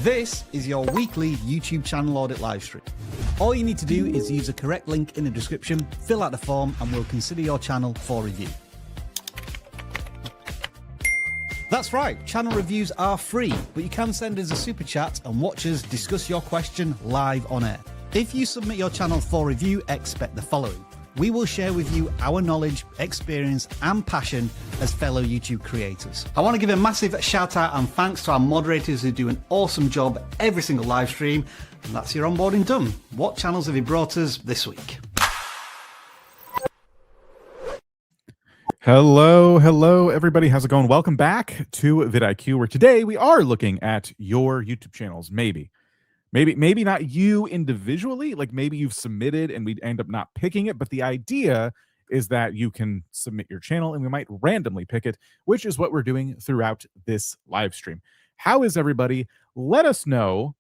This is your weekly YouTube channel audit livestream. All you need to do is use the correct link in the description, fill out the form, and we'll consider your channel for review. That's right, channel reviews are free, but you can send us a super chat and watch us discuss your question live on air. If you submit your channel for review, expect the following. We will share with you our knowledge, experience, and passion as fellow YouTube creators. I want to give a massive shout out and thanks to our moderators who do an awesome job every single live stream. And that's your onboarding done. What channels have you brought us this week? Hello, everybody. How's it going? Welcome back to vidIQ, where today we are looking at your YouTube channels. Maybe not you individually, like maybe you've submitted and we'd end up not picking it, but the idea is that you can submit your channel and we might randomly pick it, which is what we're doing throughout this live stream. How is everybody? Let us know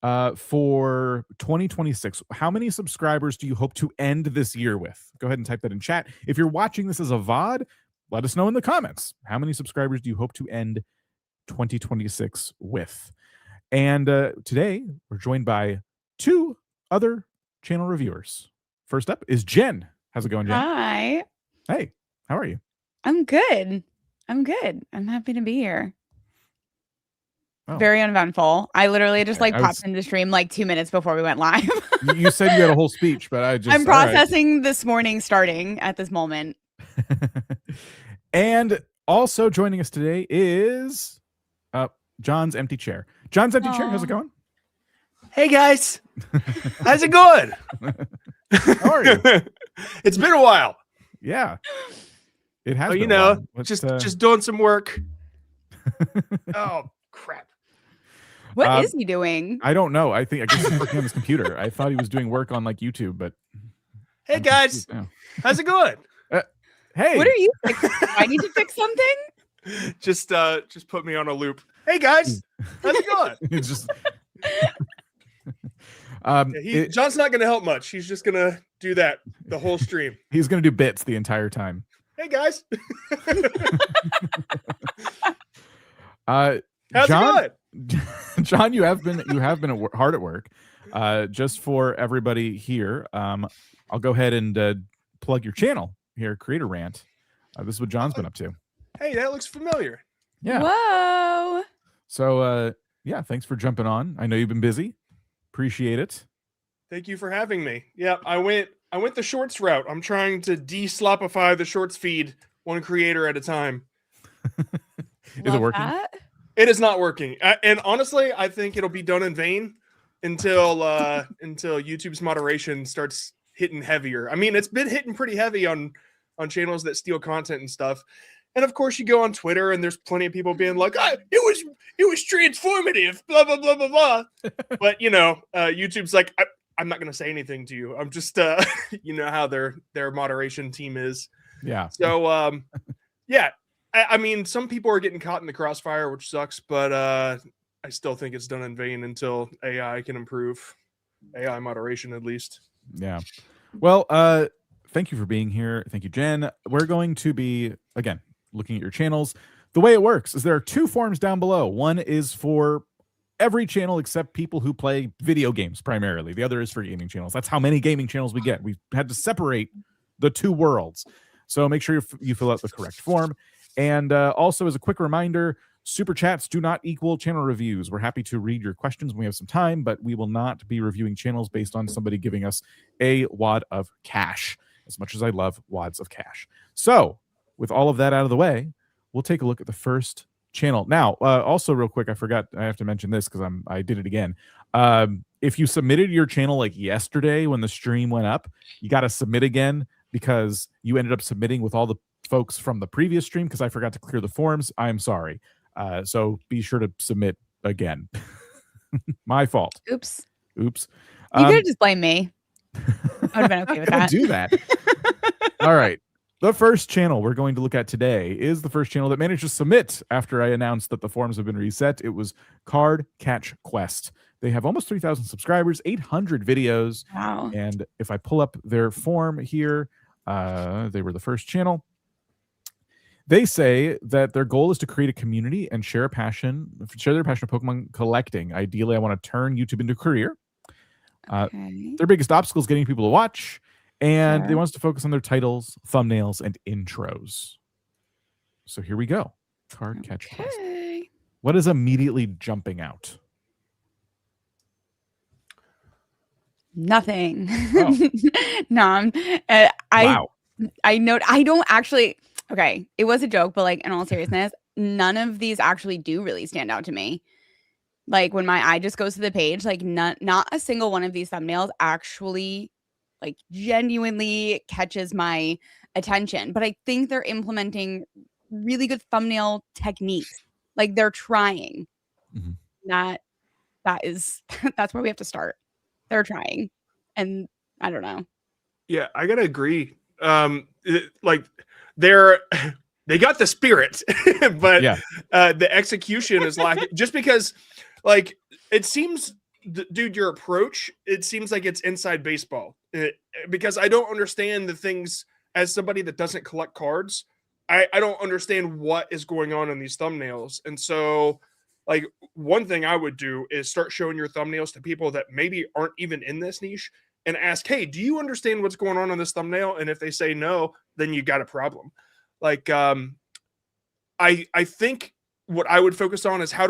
for 2026, how many subscribers do you hope to end this year with? Go ahead and type that in chat. If you're watching this as a VOD, let us know in the comments. How many subscribers do you hope to end 2026 with? And today we're joined by two other channel reviewers. First up is Jen. How's it going, Jen? Hi. Hey, how are you? I'm good. I'm happy to be here. Oh. Very uneventful. I literally just popped into the stream like 2 minutes before we went live. You said you had a whole speech, but I'm processing this morning starting at this moment. And also joining us today is John's empty chair. John's empty chair. How's it going? Hey guys, how's it going? How are you? It's been a while. Yeah, it has. You know, just doing some work. Oh crap! What is he doing? I don't know. I guess he's working on his computer. I thought he was doing work on like YouTube, but hey guys, how's it going? Hey, what are you fixing? I need to fix something. Just put me on a loop. Hey guys, how's it going? It's just John's not going to help much. He's just going to do that the whole stream. He's going to do bits the entire time. Hey guys, how's it going? John, you have been hard at work. Just for everybody here, I'll go ahead and plug your channel here, Creator Rant. This is what John's been up to. Hey, that looks familiar. Yeah. Whoa. So yeah, thanks for jumping on. I know you've been busy. Appreciate it. Thank you for having me. Yeah, I went the shorts route. I'm trying to de-slopify the shorts feed one creator at a time. Is it working? It is not working. And honestly, I think it'll be done in vain until YouTube's moderation starts hitting heavier. I mean, it's been hitting pretty heavy on channels that steal content and stuff. And of course, you go on Twitter, and there's plenty of people being like, "It was transformative," blah blah blah blah blah. But you know, YouTube's like, I'm not going to say anything to you. I'm just, you know how their moderation team is. Yeah. So, yeah. I mean, some people are getting caught in the crossfire, which sucks. But I still think it's done in vain until AI can improve AI moderation, at least. Yeah. Well, thank you for being here. Thank you, Jen. We're going to be again looking at your channels. The way it works is there are two forms down below. One is for every channel except people who play video games primarily. The other is for gaming channels. That's how many gaming channels we get. We've had to separate the two worlds. So make sure you fill out the correct form. And also, as a quick reminder, super chats do not equal channel reviews. We're happy to read your questions when we have some time, but we will not be reviewing channels based on somebody giving us a wad of cash, as much as I love wads of cash. So with all of that out of the way, we'll take a look at the first channel. Now, also real quick, I forgot, I have to mention this because I did it again. If you submitted your channel like yesterday when the stream went up, you got to submit again because you ended up submitting with all the folks from the previous stream because I forgot to clear the forms. I'm sorry. So be sure to submit again. My fault. Oops. You could have just blamed me. I would have been okay with that. Do that. All right. The first channel we're going to look at today is the first channel that managed to submit after I announced that the forms have been reset. It was Card Catch Quest. They have almost 3,000 subscribers, 800 videos. Wow. And if I pull up their form here, they were the first channel. They say that their goal is to create a community and share their passion of Pokemon collecting. Ideally, I want to turn YouTube into a career. Okay. Their biggest obstacle is getting people to watch, and they Sure. want us to focus on their titles, thumbnails, and intros. So here we go. Card catch quest. Okay. What is immediately jumping out? Nothing. Oh. No, Wow. I know I don't actually. Okay, it was a joke, but like in all seriousness, none of these actually do really stand out to me. Like when my eye just goes to the page, like not a single one of these thumbnails actually like genuinely catches my attention. But I think they're implementing really good thumbnail techniques. Like they're trying. Mhm. That is that's where we have to start. They're trying. And I don't know. Yeah, I gotta agree. Like they got the spirit, but Yeah. the execution is lacking. Just because, like, it seems, dude, your approach, it seems like it's inside baseball. Because I don't understand the things as somebody that doesn't collect cards. I don't understand what is going on in these thumbnails, and so. Like, one thing I would do is start showing your thumbnails to people that maybe aren't even in this niche and ask, hey, do you understand what's going on this thumbnail? And if they say no, then you got a problem. Like, I think what I would focus on is how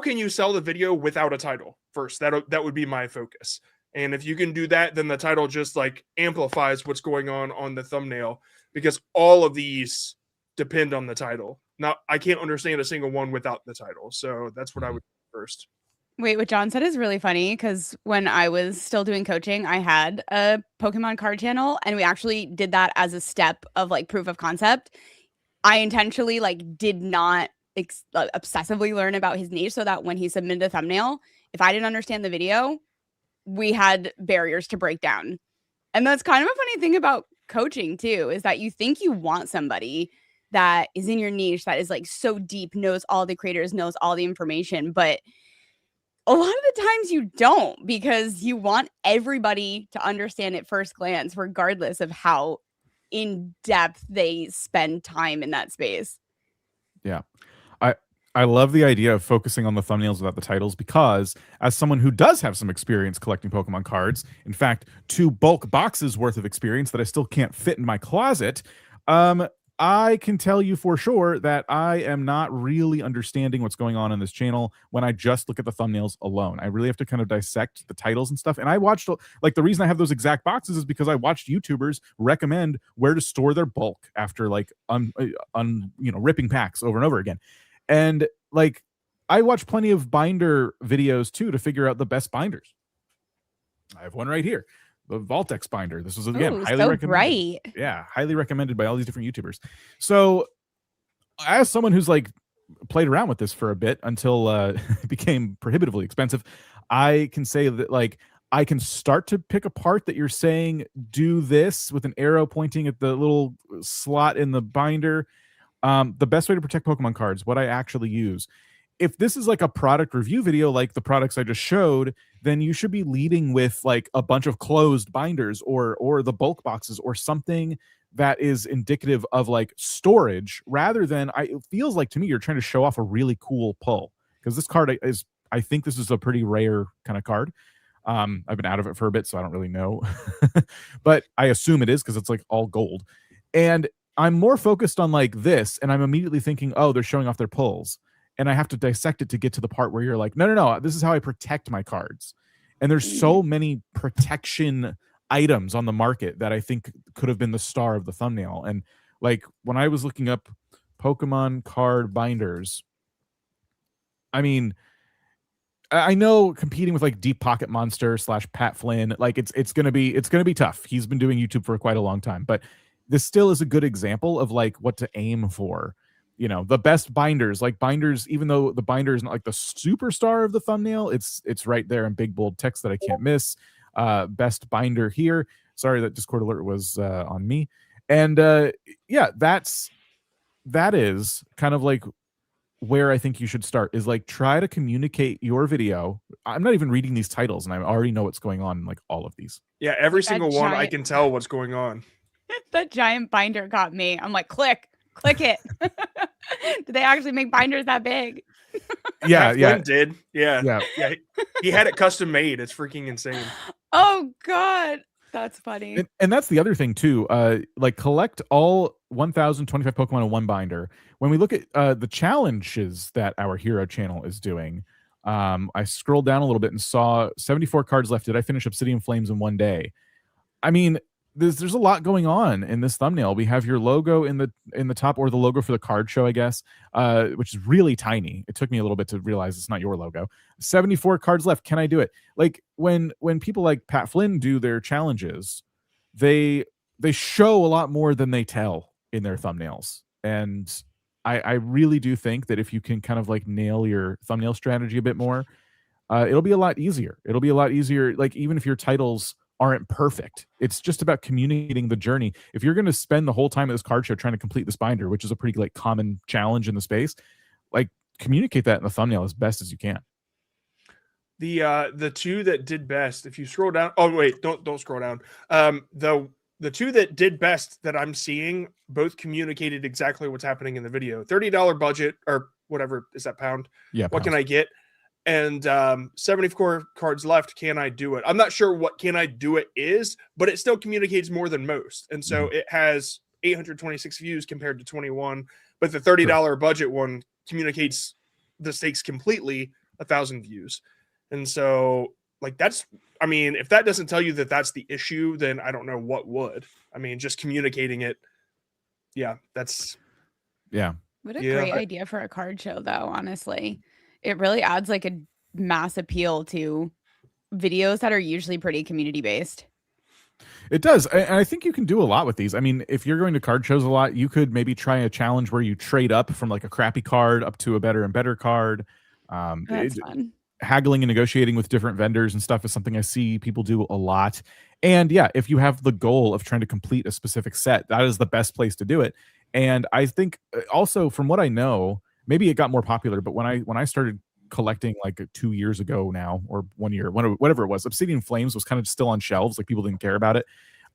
can you sell the video without a title first? That would be my focus. And if you can do that, then the title just like amplifies what's going on the thumbnail, because all of these depend on the title. Now, I can't understand a single one without the title. So that's what I would do first. Wait, what John said is really funny because when I was still doing coaching, I had a Pokemon card channel and we actually did that as a step of like proof of concept. I intentionally like did not obsessively learn about his niche so that when he submitted a thumbnail, if I didn't understand the video, we had barriers to break down. And that's kind of a funny thing about coaching too, is that you think you want somebody that is in your niche that is like so deep, knows all the creators, knows all the information, but a lot of the times you don't, because you want everybody to understand at first glance, regardless of how in depth they spend time in that space. Yeah. I love the idea of focusing on the thumbnails without the titles, because as someone who does have some experience collecting Pokemon cards, in fact, 2 bulk boxes worth of experience that I still can't fit in my closet, I can tell you for sure that I am not really understanding what's going on in this channel when I just look at the thumbnails alone. I really have to kind of dissect the titles and stuff. And I watched, like, the reason I have those exact boxes is because I watched YouTubers recommend where to store their bulk after like ripping packs over and over again. And like, I watch plenty of binder videos too to figure out the best binders. I have one right here. The Voltex binder. This was, again, Ooh, highly so recommended. bright. Yeah, highly recommended by all these different YouTubers. So as someone who's like played around with this for a bit until it became prohibitively expensive, I can say that like I can start to pick apart that you're saying do this with an arrow pointing at the little slot in the binder. The best way to protect Pokemon cards, what I actually use. If this is like a product review video, like the products I just showed, then you should be leading with like a bunch of closed binders or the bulk boxes or something that is indicative of like storage, rather than it feels like to me you're trying to show off a really cool pull, because this card is, I think this is a pretty rare kind of card. I've been out of it for a bit, so I don't really know, but I assume it is because it's like all gold. And I'm more focused on like this, and I'm immediately thinking, oh, they're showing off their pulls. And I have to dissect it to get to the part where you're like, no, this is how I protect my cards. And there's so many protection items on the market that I think could have been the star of the thumbnail. And like when I was looking up Pokemon card binders, I mean, I know competing with like Deep Pocket Monster / Pat Flynn, like it's gonna be tough. He's been doing YouTube for quite a long time, but this still is a good example of like what to aim for. You know, the best binders, like binders, even though the binder is not like the superstar of the thumbnail, it's right there in big bold text that I can't miss. Best binder here. Sorry, that Discord alert was on me. And yeah, that is kind of like where I think you should start, is like try to communicate your video. I'm not even reading these titles and I already know what's going on in like all of these. Yeah, every single one I can tell what's going on. That giant binder got me. I'm like, click it. Did they actually make binders that big? Yeah, Matt yeah, Flynn did. Yeah. yeah. Yeah. He had it custom made. It's freaking insane. Oh God, that's funny. And that's the other thing too. Like collect all 1,025 Pokemon in one binder. When we look at the challenges that our hero channel is doing, I scrolled down a little bit and saw 74 cards left. Did I finish Obsidian Flames in one day? I mean, there's a lot going on in this thumbnail. We have your logo in the top, or the logo for the card show, I guess, which is really tiny. It took me a little bit to realize it's not your logo. 74 cards left. Can I do it? Like when people like Pat Flynn do their challenges, they show a lot more than they tell in their thumbnails. And I really do think that if you can kind of like nail your thumbnail strategy a bit more, it'll be a lot easier. It'll be a lot easier. Like even if your titles aren't perfect, it's just about communicating the journey. If you're going to spend the whole time at this card show trying to complete this binder, which is a pretty like common challenge in the space, like communicate that in the thumbnail as best as you can. The two that did best, if you scroll down, oh wait, don't scroll down. The two that did best that I'm seeing both communicated exactly what's happening in the video. $30 budget, or whatever is that, pound? Yeah. What can I get? And 74 cards left. Can I do it? I'm not sure what can I do it is, but it still communicates more than most. And so it has 826 views compared to 21. But the $30 budget one communicates the stakes completely, 1,000 views. And so like that's, I mean, if that doesn't tell you that that's the issue, then I don't know what would. I mean, just communicating it. Yeah, that's. Yeah. What a great idea for a card show, though, honestly. It really adds like a mass appeal to videos that are usually pretty community based. It does. And I think you can do a lot with these. I mean, if you're going to card shows a lot, you could maybe try a challenge where you trade up from like a crappy card up to a better and better card. That's fun. Haggling and negotiating with different vendors and stuff is something I see people do a lot. And yeah, if you have the goal of trying to complete a specific set, that is the best place to do it. And I think also from what I know, maybe it got more popular, but when I started collecting like 2 years ago now, or 1 year, whatever it was, Obsidian Flames was kind of still on shelves, like people didn't care about it.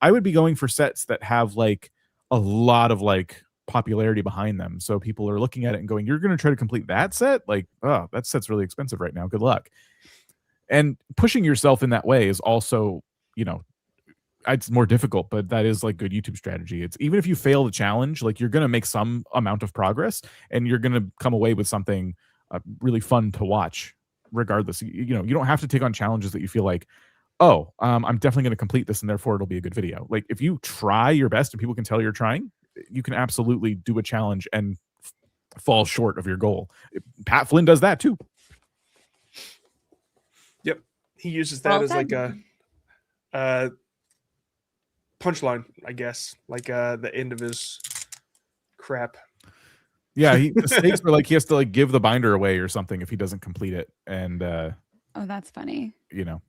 I would be going for sets that have like a lot of like popularity behind them, so people are looking at it and going, you're going to try to complete that set? Like, oh, that set's really expensive right now, good luck. And pushing yourself in that way is also, you know, it's more difficult, but that is like good YouTube strategy. It's even if you fail the challenge, like you're going to make some amount of progress and you're going to come away with something really fun to watch regardless. You know, you don't have to take on challenges that you feel like, oh, I'm definitely going to complete this and therefore it'll be a good video. Like if you try your best and people can tell you're trying, you can absolutely do a challenge and fall short of your goal. Pat Flynn does that too. Yep. He uses that as like a punchline, I guess, like the end of his crap. Yeah, the stakes are like he has to like give the binder away or something if he doesn't complete it. And oh, that's funny. You know,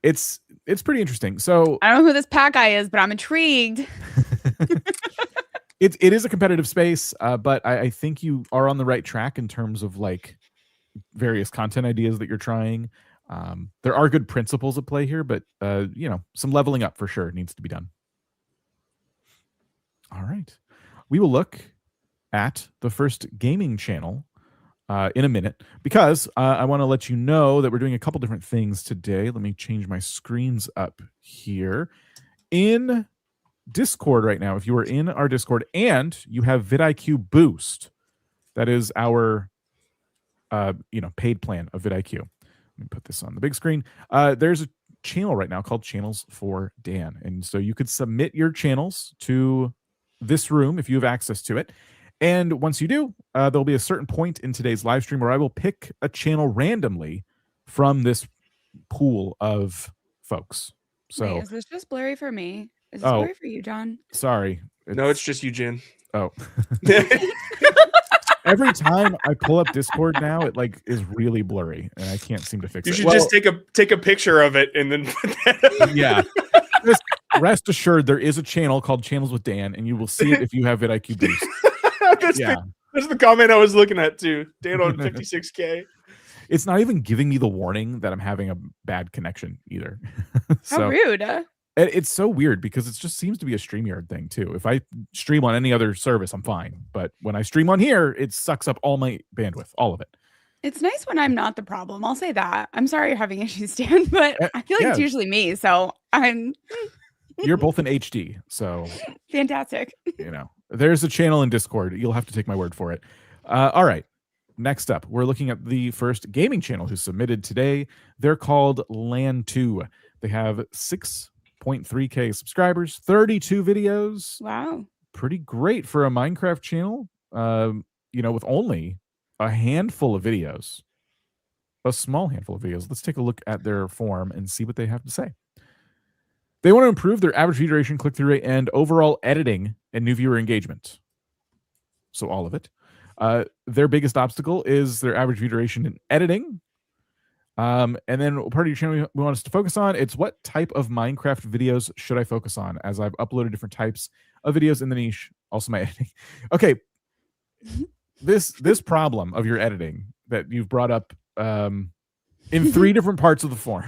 it's pretty interesting. So I don't know who this Pat guy is, but I'm intrigued. It is a competitive space, but I think you are on the right track in terms of like various content ideas that you're trying. There are good principles at play here, but you know, some leveling up for sure needs to be done. All right, we will look at the first gaming channel in a minute, because I want to let you know that we're doing a couple different things today. Let me change my screens up here. In Discord right now, if you are in our Discord and you have vidIQ Boost, that is our you know, paid plan of vidIQ. Let me put this on the big screen. There's a channel right now called Channels for Dan, and so you could submit your channels to this room if you have access to it. And once you do, there'll be a certain point in today's live stream where I will pick a channel randomly from this pool of folks. So wait, is this just blurry for me? Is this blurry for you, John? Sorry. No, it's just you, Jen. Oh. Every time I pull up Discord now, it like is really blurry and I can't seem to fix it. You should just take a picture of it and then put that up. Yeah. Just rest assured there is a channel called Channels with Dan, and you will see it if you have vidIQ Boost. That's the comment I was looking at too. Dan on 56K. It's not even giving me the warning that I'm having a bad connection either. How rude. It's so weird because it just seems to be a StreamYard thing too. If I stream on any other service, I'm fine. But when I stream on here, it sucks up all my bandwidth, all of it. It's nice when I'm not the problem. I'll say that. I'm sorry you're having issues, Stan, but I feel like it's usually me. So You're both in HD, so fantastic. There's a channel in Discord. You'll have to take my word for it. All right. Next up, we're looking at the first gaming channel who submitted today. They're called LAN2. They have 6.3K subscribers, 32 videos. Wow. Pretty great for a Minecraft channel, with only a handful of videos, a small handful of videos. Let's take a look at their form and see what they have to say. They want to improve their average view duration, click-through rate, and overall editing and new viewer engagement. So all of it. Their biggest obstacle is their average view duration in editing. And then part of your channel we want us to focus on, it's what type of Minecraft videos should I focus on, as I've uploaded different types of videos in the niche, also my editing. Okay. This problem of your editing that you've brought up in 3 different parts of the form.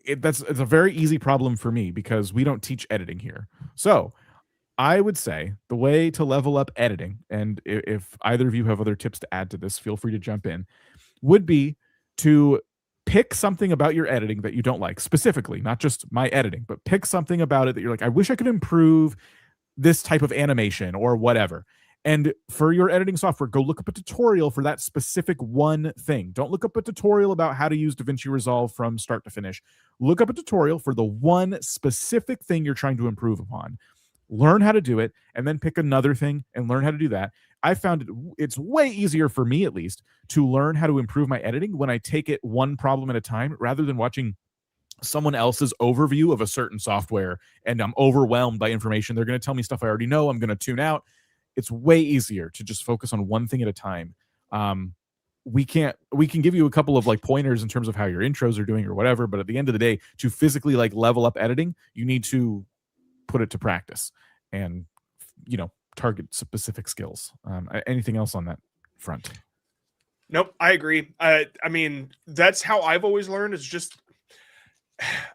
It's a very easy problem for me because we don't teach editing here. So I would say the way to level up editing, and if either of you have other tips to add to this, feel free to jump in, would be to pick something about your editing that you don't like, specifically, not just my editing, but pick something about it that you're like, I wish I could improve this type of animation or whatever. And for your editing software, go look up a tutorial for that specific one thing. Don't look up a tutorial about how to use DaVinci Resolve from start to finish. Look up a tutorial for the one specific thing you're trying to improve upon. Learn how to do it, and then pick another thing and learn how to do that. I found it's way easier for me, at least, to learn how to improve my editing when I take it one problem at a time rather than watching someone else's overview of a certain software and I'm overwhelmed by information. They're going to tell me stuff I already know. I'm going to tune out. It's way easier to just focus on one thing at a time. We can give you a couple of pointers in terms of how your intros are doing or whatever, but at the end of the day, to physically level up editing, you need to put it to practice and target specific skills. Anything else on that front? Nope, I agree. I mean, that's how I've always learned, is just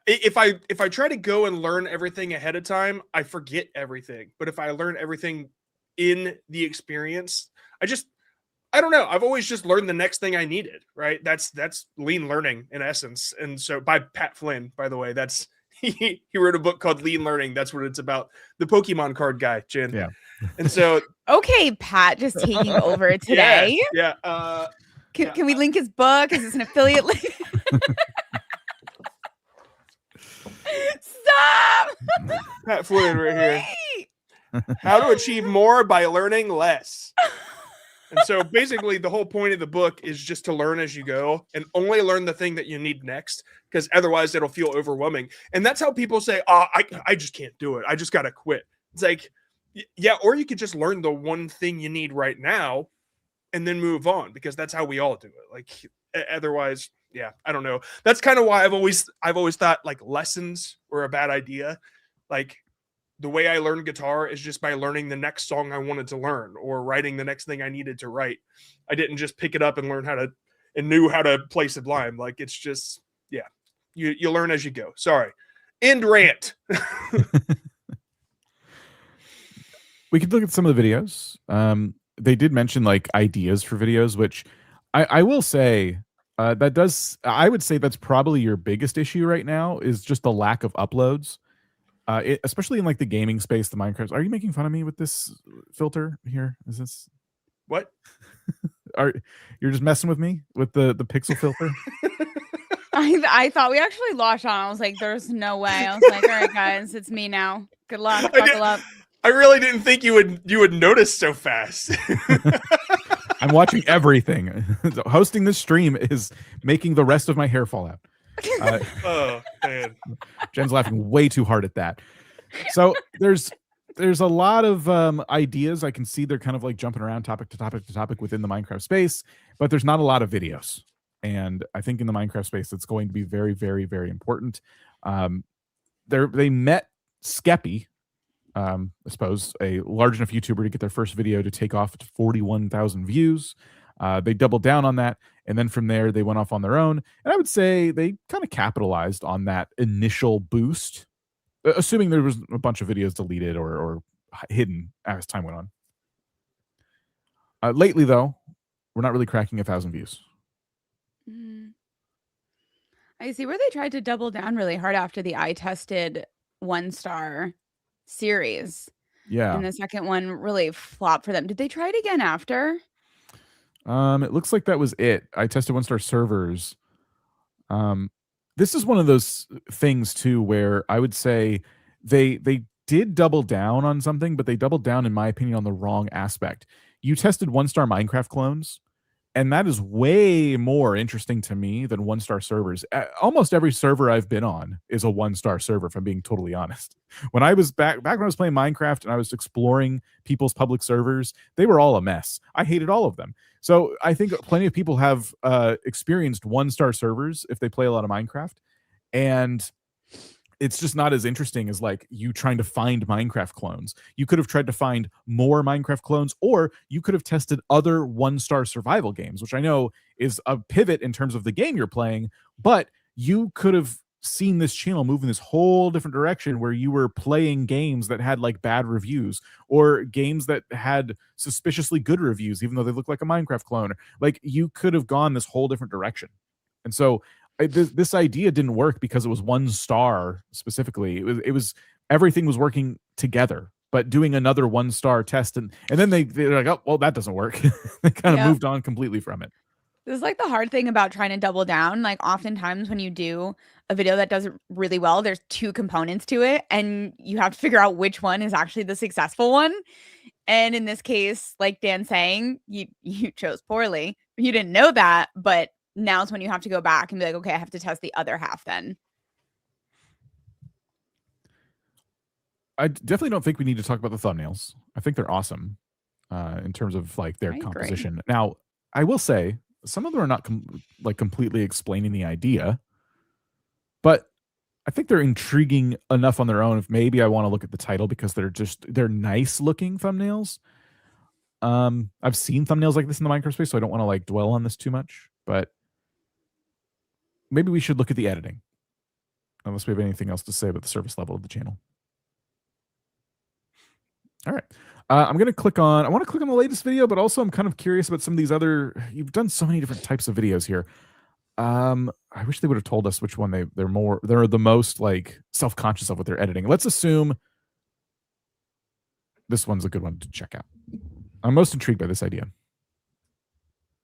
if I try to go and learn everything ahead of time, I forget everything. But if I learn everything in the experience, I don't know. I've always just learned the next thing I needed, right? That's lean learning in essence. And so, by Pat Flynn, by the way, that's he wrote a book called Lean Learning. That's what it's about. The Pokemon card guy, Jen. Yeah. And so okay, Pat, just taking over today. Yeah. Can we link his book? Is this an affiliate link? Stop! Pat Flynn right here. How to achieve more by learning less. And so basically the whole point of the book is just to learn as you go and only learn the thing that you need next, because otherwise it'll feel overwhelming. And that's how people say, I just can't do it. I just got to quit. It's like, yeah, or you could just learn the one thing you need right now and then move on, because that's how we all do it. Otherwise, yeah, I don't know. That's kind of why I've always thought lessons were a bad idea. The way I learned guitar is just by learning the next song I wanted to learn or writing the next thing I needed to write. I didn't just pick it up and learn knew how to play Sublime. It's just, yeah, you learn as you go. Sorry. End rant. We could look at some of the videos. They did mention ideas for videos, which I will say I would say that's probably your biggest issue right now, is just the lack of uploads. Especially in the gaming space, the Minecraft. Are you making fun of me with this filter here? Is this what? You're just messing with me with the pixel filter? I thought we actually lost on. I was like, there's no way. I was like, all right, guys, it's me now. Good luck. Buckle up. I really didn't think you would notice so fast. I'm watching everything. Hosting this stream is making the rest of my hair fall out. Oh man, Jen's laughing way too hard at that. So there's a lot of ideas. I can see they're kind of jumping around topic to topic to topic within the Minecraft space, but there's not a lot of videos. And I think in the Minecraft space, it's going to be very, very, very important. They met Skeppy, I suppose, a large enough YouTuber to get their first video to take off to 41,000 views. They doubled down on that, and then from there they went off on their own. And I would say they kind of capitalized on that initial boost, assuming there was a bunch of videos deleted or hidden as time went on. Lately, though, we're not really cracking 1,000 views. I see where they tried to double down really hard after the I tested 1-star series. Yeah. And the second one really flopped for them. Did they try it again after? It looks like that was it. I tested 1-star servers. This is one of those things too where I would say they did double down on something, but they doubled down, in my opinion, on the wrong aspect. You tested 1-star Minecraft clones, and that is way more interesting to me than 1-star servers. Almost every server I've been on is a 1-star server, if I'm being totally honest. When I was back when I was playing Minecraft and I was exploring people's public servers, they were all a mess. I hated all of them. So I think plenty of people have experienced 1-star servers if they play a lot of Minecraft, and it's just not as interesting as like you trying to find Minecraft clones. You could have tried to find more Minecraft clones, or you could have tested other 1-star survival games, which I know is a pivot in terms of the game you're playing, but you could have seen this channel move in this whole different direction where you were playing games that had like bad reviews, or games that had suspiciously good reviews, even though they look like a Minecraft clone. Like, you could have gone this whole different direction. And so this idea didn't work because it was 1-star specifically. It was everything was working together, but doing another 1-star test, and then they're like, oh, well, that doesn't work. They kind of moved on completely from it. This is like the hard thing about trying to double down. Like, oftentimes when you do a video that does really well, there's 2 components to it, and you have to figure out which one is actually the successful one. And in this case, like Dan's saying, you chose poorly. You didn't know that, but now it's when you have to go back and be like, okay, I have to test the other half then. I definitely don't think we need to talk about the thumbnails. I think they're awesome in terms of like their composition. Now, I will say some of them are not completely explaining the idea, but I think they're intriguing enough on their own. If maybe I want to look at the title because they're nice looking thumbnails. I've seen thumbnails like this in the Minecraft space, so I don't want to like dwell on this too much, but maybe we should look at the editing, unless we have anything else to say about the service level of the channel. All right. I want to click on the latest video, but also I'm kind of curious about some of these other, you've done so many different types of videos here. I wish they would have told us which one they're the most like self-conscious of with their editing. Let's assume this one's a good one to check out. I'm most intrigued by this idea.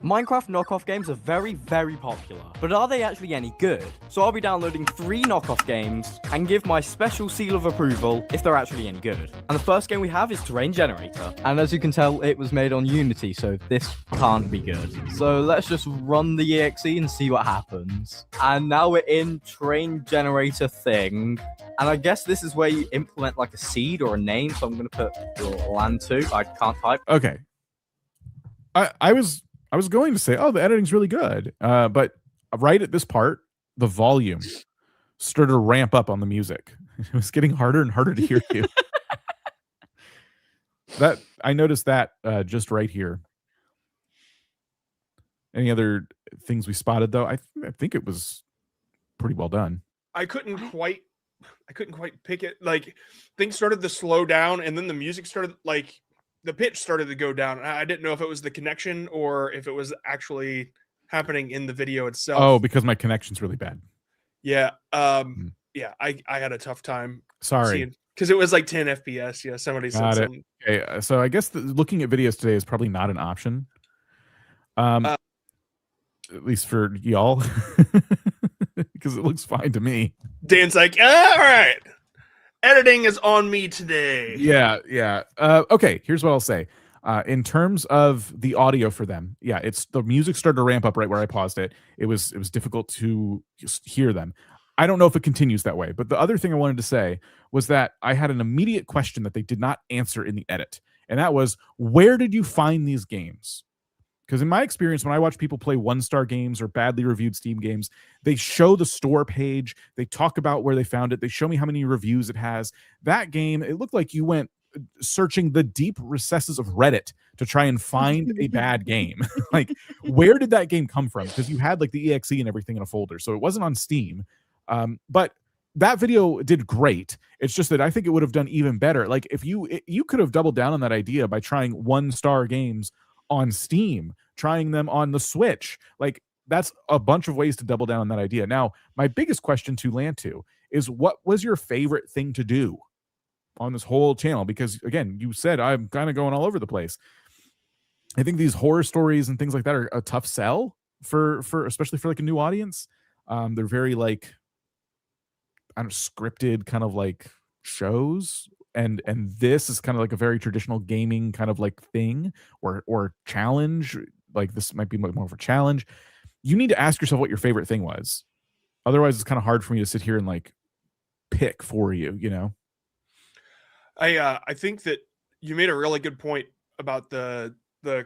Minecraft knockoff games are very, very popular, but are they actually any good? So I'll be downloading 3 knockoff games and give my special seal of approval if they're actually any good. And the first game we have is Terrain Generator. And as you can tell, it was made on Unity, so this can't be good. So let's just run the EXE and see what happens. And now we're in Terrain Generator thing. And I guess this is where you implement like a seed or a name, so I'm going to put land 2. I can't type. Okay. I was going to say, oh, the editing's really good. But right at this part, the volume started to ramp up on the music. It was getting harder and harder to hear you. I noticed that just right here. Any other things we spotted, though? I think it was pretty well done. I couldn't quite pick it. Like, things started to slow down, and then the music started, like, the pitch started to go down. I didn't know if it was the connection or if it was actually happening in the video itself. Oh, because my connection's really bad. Yeah. Yeah, I had a tough time. Sorry. Because it was like 10 FPS. Yeah, somebody said something. Okay, so I guess looking at videos today is probably not an option. At least for y'all. Because it looks fine to me. Dan's like, all right. Editing is on me today. Yeah. Okay, here's what I'll say. In terms of the audio for them, yeah, the music started to ramp up right where I paused it. It was difficult to just hear them. I don't know if it continues that way, but the other thing I wanted to say was that I had an immediate question that they did not answer in the edit, and that was, where did you find these games? Because in my experience, when I watch people play 1-star games or badly reviewed Steam games, they show the store page. They talk about where they found it. They show me how many reviews it has. That game, it looked like you went searching the deep recesses of Reddit to try and find a bad game. Like, where did that game come from? Because you had like the exe and everything in a folder, so it wasn't on Steam. But that video did great. It's just that I think it would have done even better. Like, if you could have doubled down on that idea by trying 1-star games on Steam, trying them on the Switch. Like, that's a bunch of ways to double down on that idea. Now, my biggest question to land to is, what was your favorite thing to do on this whole channel? Because again, you said I'm kind of going all over the place. I think these horror stories and things like that are a tough sell for especially for like a new audience. They're very like, I don't know, scripted kind of like shows, and this is kind of like a very traditional gaming kind of like thing or challenge. Like, this might be more of a challenge. You need to ask yourself what your favorite thing was. Otherwise, it's kind of hard for me to sit here and like pick for you, you know? I think that you made a really good point about the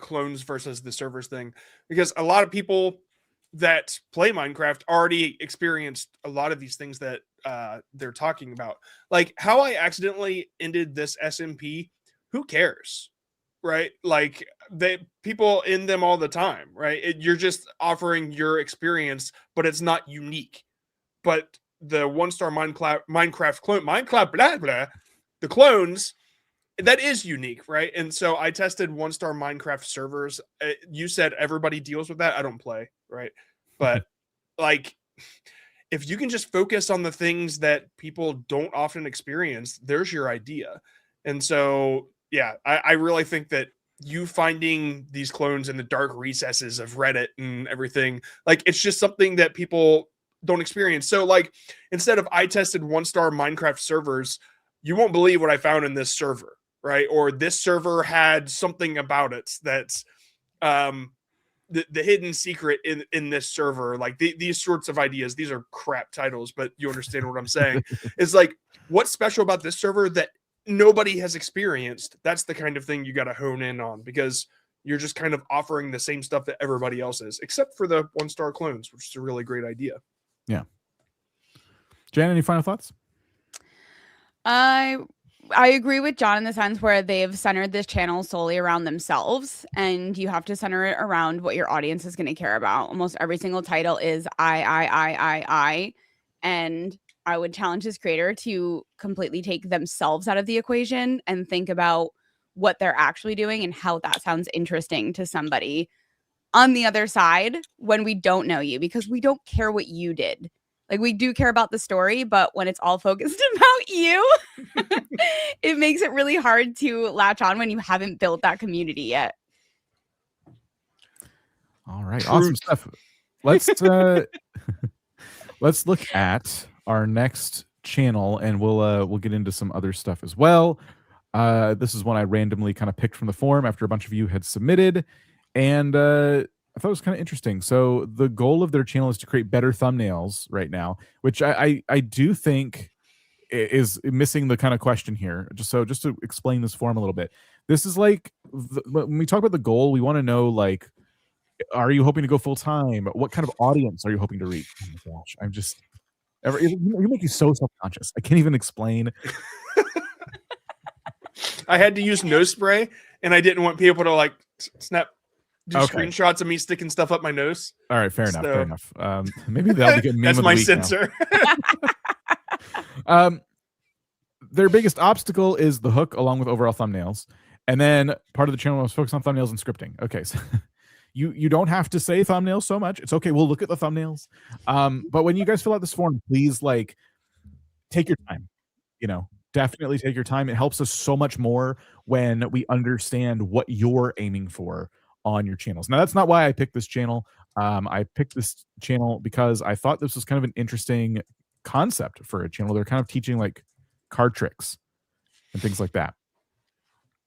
clones versus the servers thing, because a lot of people that play Minecraft already experienced a lot of these things that they're talking about. Like how I accidentally ended this SMP, who cares? Right? Like, people end them all the time, right? You're just offering your experience, but it's not unique. But the 1-star Minecraft clone, Minecraft blah blah, the clones, that is unique, right? And so I tested 1-star Minecraft servers. You said everybody deals with that. I don't play, right? But like, if you can just focus on the things that people don't often experience, there's your idea. And so, yeah, I really think that you finding these clones in the dark recesses of Reddit and everything, like, it's just something that people don't experience. So like, instead of I tested 1-star Minecraft servers, you won't believe what I found in this server, right? Or this server had something about it that's the hidden secret in this server. Like, these sorts of ideas, these are crap titles, but you understand what I'm saying. It's like, what's special about this server that nobody has experienced? That's the kind of thing you got to hone in on, because you're just kind of offering the same stuff that everybody else is, except for the 1-star clones, which is a really great idea. Yeah. Jan, any final thoughts? I agree with John in the sense where they've centered this channel solely around themselves, and you have to center it around what your audience is going to care about. Almost every single title is I, and I would challenge this creator to completely take themselves out of the equation and think about what they're actually doing and how that sounds interesting to somebody on the other side when we don't know you, because we don't care what you did. Like, we do care about the story, but when it's all focused about you, it makes it really hard to latch on when you haven't built that community yet. All right. Awesome stuff. Let's let's look at our next channel, and we'll get into some other stuff as well. This is one I randomly kind of picked from the forum after a bunch of you had submitted, and I thought it was kind of interesting. So the goal of their channel is to create better thumbnails right now, which I do think is missing the kind of question here. Just to explain this form a little bit. This is like, when we talk about the goal, we want to know, like, are you hoping to go full time? What kind of audience are you hoping to reach? Oh my gosh, I'm just, you make you so self-conscious. I can't even explain. I had to use nose spray, and I didn't want people to like do screenshots of me sticking stuff up my nose. All right, fair enough. Fair enough. Maybe that'll be a meme that's of my the week censor. Their biggest obstacle is the hook, along with overall thumbnails, and then part of the channel was focused on thumbnails and scripting. Okay, so you don't have to say thumbnails so much. It's okay. We'll look at the thumbnails. But when you guys fill out this form, please, like, take your time. You know, definitely take your time. It helps us so much more when we understand what you're aiming for on your channels. Now, that's not why I picked this channel. I picked this channel because I thought this was kind of an interesting concept for a channel. They're kind of teaching like card tricks and things like that.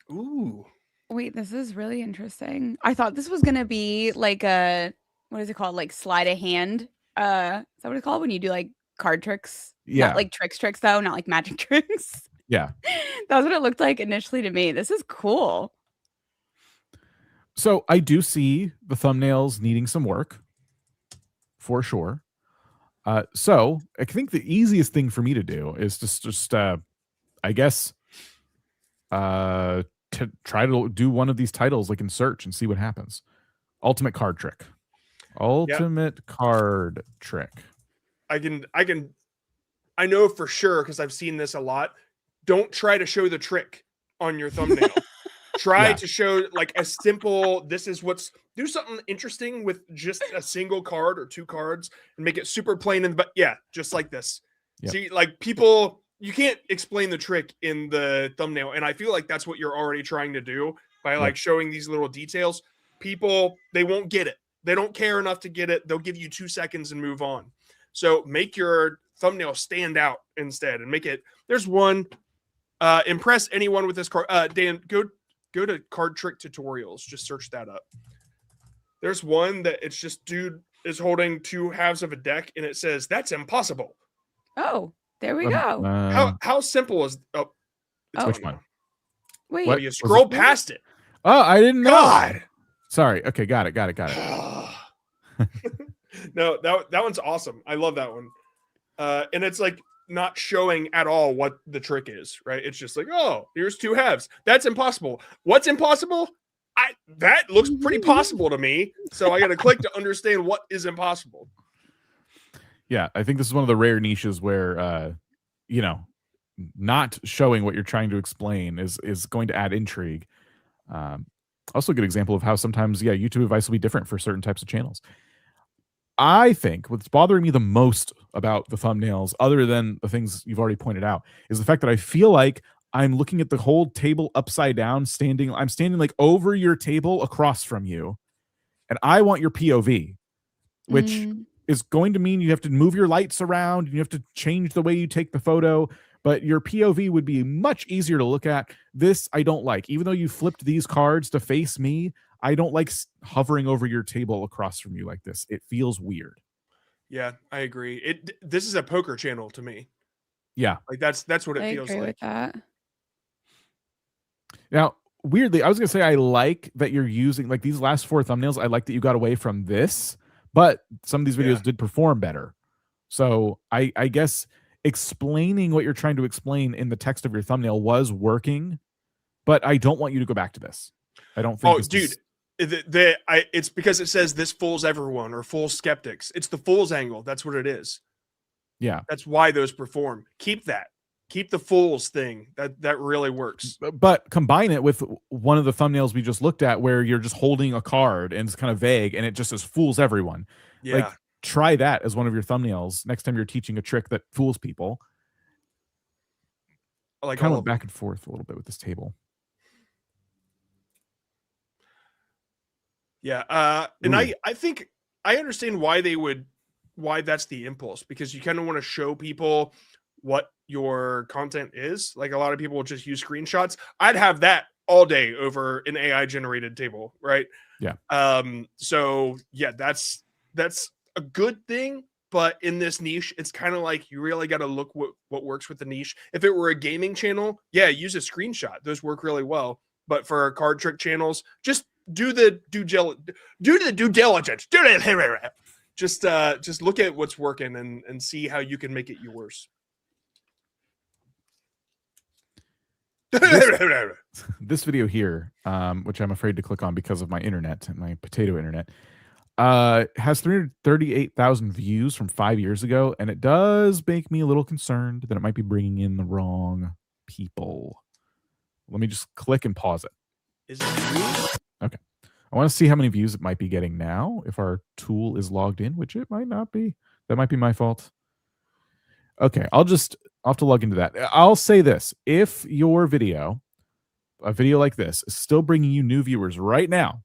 Ooh. Wait, this is really interesting. I thought this was gonna be like a, what is it called? Like sleight of hand. Is that what it's called when you do like card tricks? Yeah. Not like tricks though, not like magic tricks. Yeah. That's what it looked like initially to me. This is cool. So I do see the thumbnails needing some work for sure. So I think the easiest thing for me to do is just I guess, try to do one of these titles like in search and see what happens. Ultimate card trick. Ultimate card trick. I know for sure because I've seen this a lot. Don't try to show the trick on your thumbnail. Try to show like a simple, do something interesting with just a single card or 2 cards and make it super plain. But yeah, just like this. Yep. See, like people, you can't explain the trick in the thumbnail. And I feel like that's what you're already trying to do by like showing these little details. People, they won't get it. They don't care enough to get it. They'll give you 2 seconds and move on. So make your thumbnail stand out instead and make it, there's one, impress anyone with this card. Dan, go to card trick tutorials. Just search that up. There's one that it's just dude is holding 2 halves of a deck and it says that's impossible. Oh, there we go. How simple is Which one? Wait, well, you scroll past it. Oh, I didn't know. God. Sorry. Okay, got it. No, that one's awesome. I love that one. And it's like not showing at all what the trick is, right? It's just like, oh, here's 2 halves. That's impossible. What's impossible? That looks pretty possible to me. So I got to click to understand what is impossible. Yeah, I think this is one of the rare niches where, not showing what you're trying to explain is going to add intrigue. Also a good example of how sometimes, YouTube advice will be different for certain types of channels. I think what's bothering me the most about the thumbnails, other than the things you've already pointed out, is the fact that I feel like I'm looking at the whole table upside down, I'm standing like over your table across from you, and I want your POV, which is going to mean you have to move your lights around, and you have to change the way you take the photo, but your POV would be much easier to look at. This I don't like. Even though you flipped these cards to face me, I don't like hovering over your table across from you like this. It feels weird. Yeah, I agree. This is a poker channel to me. Yeah. Like that's what it feels I agree like. with that. Now, weirdly, I was going to say I like that you're using like these last 4 thumbnails. I like that you got away from this, but some of these videos did perform better. So I guess explaining what you're trying to explain in the text of your thumbnail was working, but I don't want you to go back to this. I don't think. Oh, dude. It's because it says this fools everyone or fools skeptics. It's the fool's angle. That's what it is. Yeah. That's why those perform. Keep that. Keep the fools thing. That really works. But combine it with one of the thumbnails we just looked at where you're just holding a card and it's kind of vague and it just says fools everyone. Yeah. Like, try that as one of your thumbnails next time you're teaching a trick that fools people. I like kind of went back and forth a little bit with this table. Yeah. And I think I understand why that's the impulse, because you kind of want to show people what your content is. Like a lot of people will just use screenshots. I'd have that all day over an AI generated table. Right. Yeah. So yeah, that's a good thing. But in this niche, it's kind of like you really got to look what works with the niche. If it were a gaming channel, use a screenshot. Those work really well. But for card trick channels, just do the due diligence. Just look at what's working and see how you can make it yours. This video here, which I'm afraid to click on because of my internet, my potato internet, has 338,000 views from 5 years ago, and it does make me a little concerned that it might be bringing in the wrong people. Let me just click and pause it. Is it true? Okay. I want to see how many views it might be getting now if our tool is logged in, which it might not be. That might be my fault. Okay, I'll have to log into that. I'll say this. If your video, a video like this, is still bringing you new viewers right now,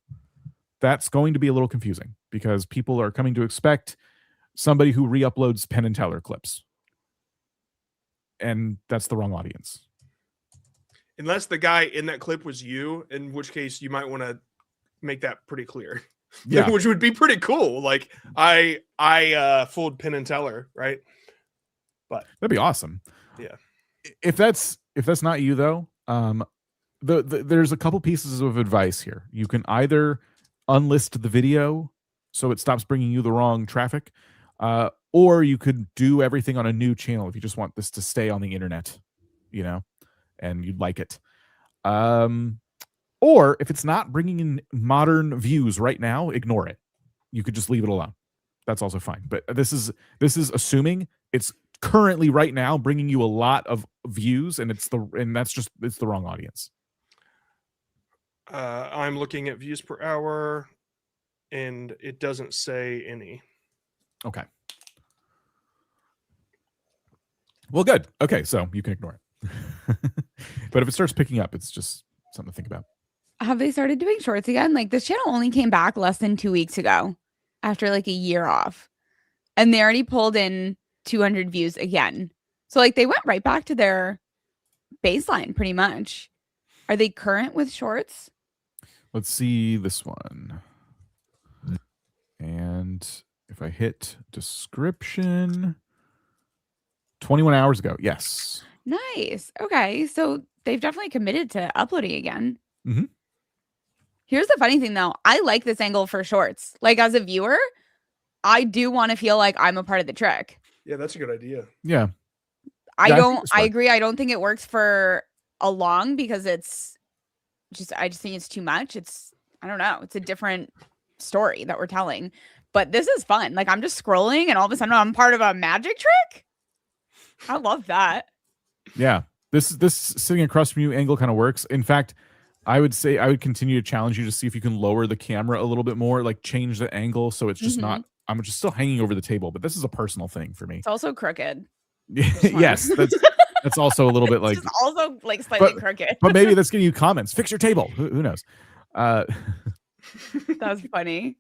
that's going to be a little confusing because people are coming to expect somebody who re-uploads Penn and Teller clips. And that's the wrong audience. Unless the guy in that clip was you, in which case you might want to make that pretty clear. Yeah. Which would be pretty cool. Like I fooled Penn and Teller, right? But that'd be awesome. Yeah. If that's not you though, there's a couple pieces of advice here. You can either unlist the video so it stops bringing you the wrong traffic, or you could do everything on a new channel if you just want this to stay on the internet, and you'd like it. Or if it's not bringing in modern views right now, ignore it. You could just leave it alone. That's also fine. But this is assuming it's currently right now bringing you a lot of views, and it's the wrong audience. I'm looking at views per hour, and it doesn't say any. Okay. Well, good. Okay, so you can ignore it. But if it starts picking up, it's just something to think about. Have they started doing shorts again? Like this channel only came back less than 2 weeks ago after like a year off. And they already pulled in 200 views again. So like they went right back to their baseline pretty much. Are they current with shorts? Let's see this one. And if I hit description, 21 hours ago. Yes. Nice. Okay. So they've definitely committed to uploading again. Mm-hmm. Here's the funny thing though. I like this angle for shorts. Like as a viewer, I do want to feel like I'm a part of the trick. Yeah, that's a good idea. Yeah. I think I agree. I don't think it works for a long because I just think it's too much. I don't know. It's a different story that we're telling. But this is fun. Like I'm just scrolling and all of a sudden I'm part of a magic trick. I love that. Yeah. This sitting across from you angle kind of works. In fact, I would say I would continue to challenge you to see if you can lower the camera a little bit more, like change the angle so it's just not, I'm just still hanging over the table, but this is a personal thing for me. It's also crooked. Yes, that's also a little bit like it's also like slightly crooked. But maybe that's getting you comments. Fix your table. Who knows? That's funny.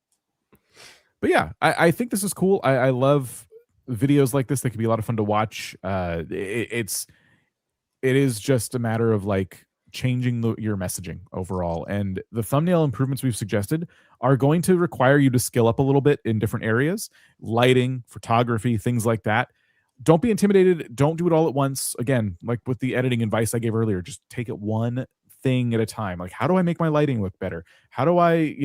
But yeah, I think this is cool. I love videos like this. They can be a lot of fun to watch. It is just a matter of like changing your messaging overall, and the thumbnail improvements we've suggested are going to require you to skill up a little bit in different areas, lighting, photography, things like that. Don't be intimidated. Don't do it all at once. Again, like with the editing advice I gave earlier, just take it one thing at a time. Like, how do I make my lighting look better? How do I,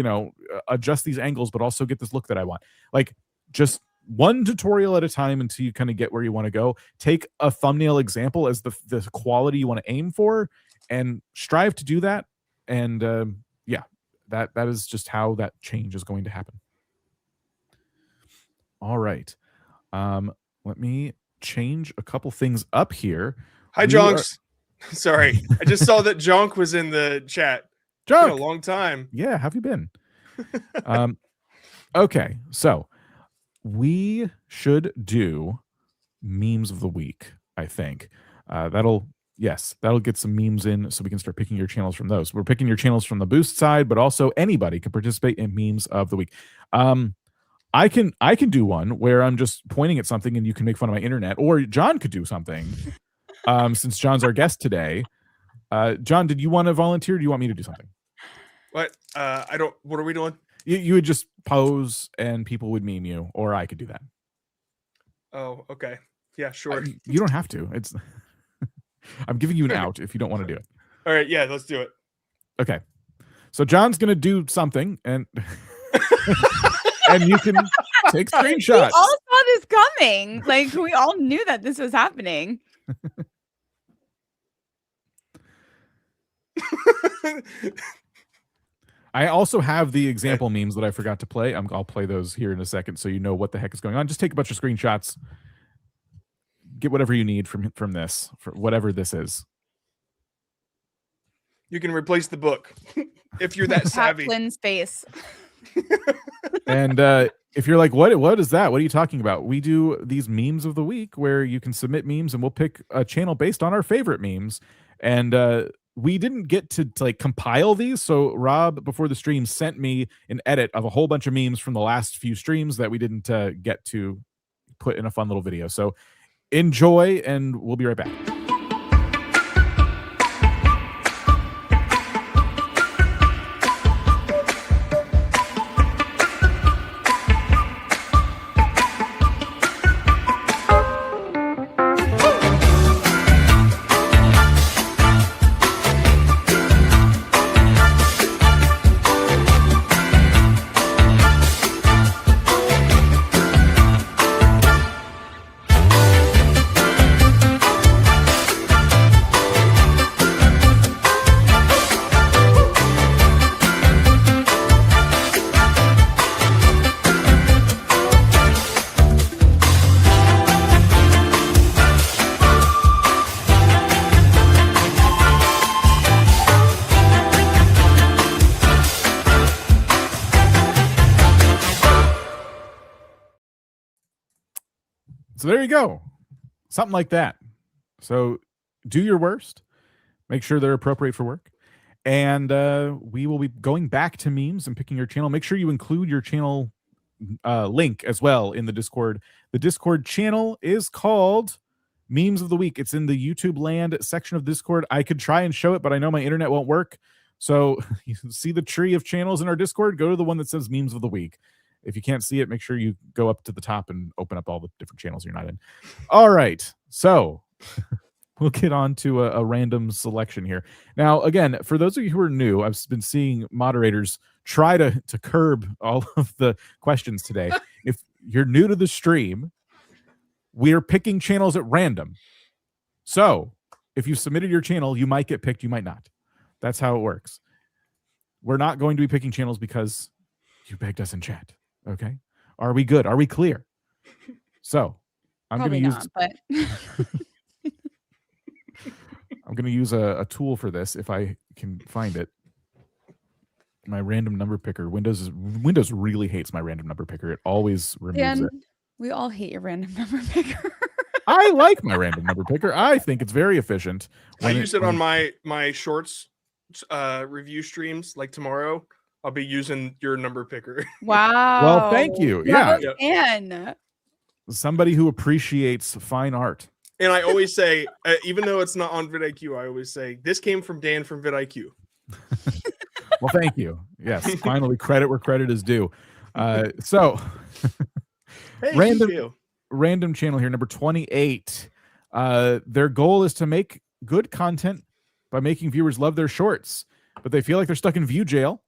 adjust these angles, but also get this look that I want? Like, just one tutorial at a time until you kind of get where you want to go. Take a thumbnail example as the quality you want to aim for, and strive to do that. And that is just how that change is going to happen. All right. Let me change a couple things up here. Hi, Jonks. Sorry, I just saw that Jonk was in the chat. Jonk, been a long time. Yeah, have you been? Okay, so we should do memes of the week. I think that'll get some memes in, so we can start picking your channels from those. We're picking your channels from the boost side, but also anybody can participate in memes of the week. I can do one where I'm just pointing at something and you can make fun of my internet, or John could do something. Since John's our guest today, John, did you want to volunteer? Or do you want me to do something? What? I don't. What are we doing? You would just pose and people would meme you, or I could do that. Oh, okay. Yeah, sure. You don't have to. It's. I'm giving you an out if you don't want to do it. All right. Yeah, let's do it. Okay. So John's gonna do something, and and you can take screenshots. We all saw this coming. Like we all knew that this was happening. I also have the example memes that I forgot to play. I'll play those here in a second, so you know what the heck is going on. Just take a bunch of screenshots. Get whatever you need from this, for whatever this is. You can replace the book if you're that savvy. Flynn's face. And if you're like, what is that? What are you talking about? We do these memes of the week where you can submit memes and we'll pick a channel based on our favorite memes. And we didn't get to like compile these. So Rob, before the stream, sent me an edit of a whole bunch of memes from the last few streams that we didn't get to put in a fun little video. So enjoy, and we'll be right back. So there you go. Something like that. So do your worst. Make sure they're appropriate for work. And we will be going back to memes and picking your channel. Make sure you include your channel link as well in the Discord. The Discord channel is called Memes of the Week. It's in the YouTube land section of Discord. I could try and show it, but I know my internet won't work. So you see the tree of channels in our Discord, go to the one that says Memes of the Week. If you can't see it, make sure you go up to the top and open up all the different channels you're not in. All right. So we'll get on to a random selection here. Now, again, for those of you who are new, I've been seeing moderators try to curb all of the questions today. If you're new to the stream, we're picking channels at random. So if you submitted your channel, you might get picked, you might not. That's how it works. We're not going to be picking channels because you begged us in chat. Okay. Are we good? Are we clear? So I'm going to use, but I'm going to use a tool for this if I can find it. My random number picker. Windows really hates my random number picker. It always removes it. We all hate your random number picker. I like my random number picker. I think it's very efficient. I use it on my shorts review streams. Like tomorrow, I'll be using your number picker. Wow. Well, thank you. Yeah. And somebody who appreciates fine art. And I always say, even though it's not on vidIQ, I always say, this came from Dan from vidIQ. Well, thank you. Yes, finally, credit where credit is due. So, Hey, random channel here, number 28. Their goal is to make good content by making viewers love their shorts, but they feel like they're stuck in view jail.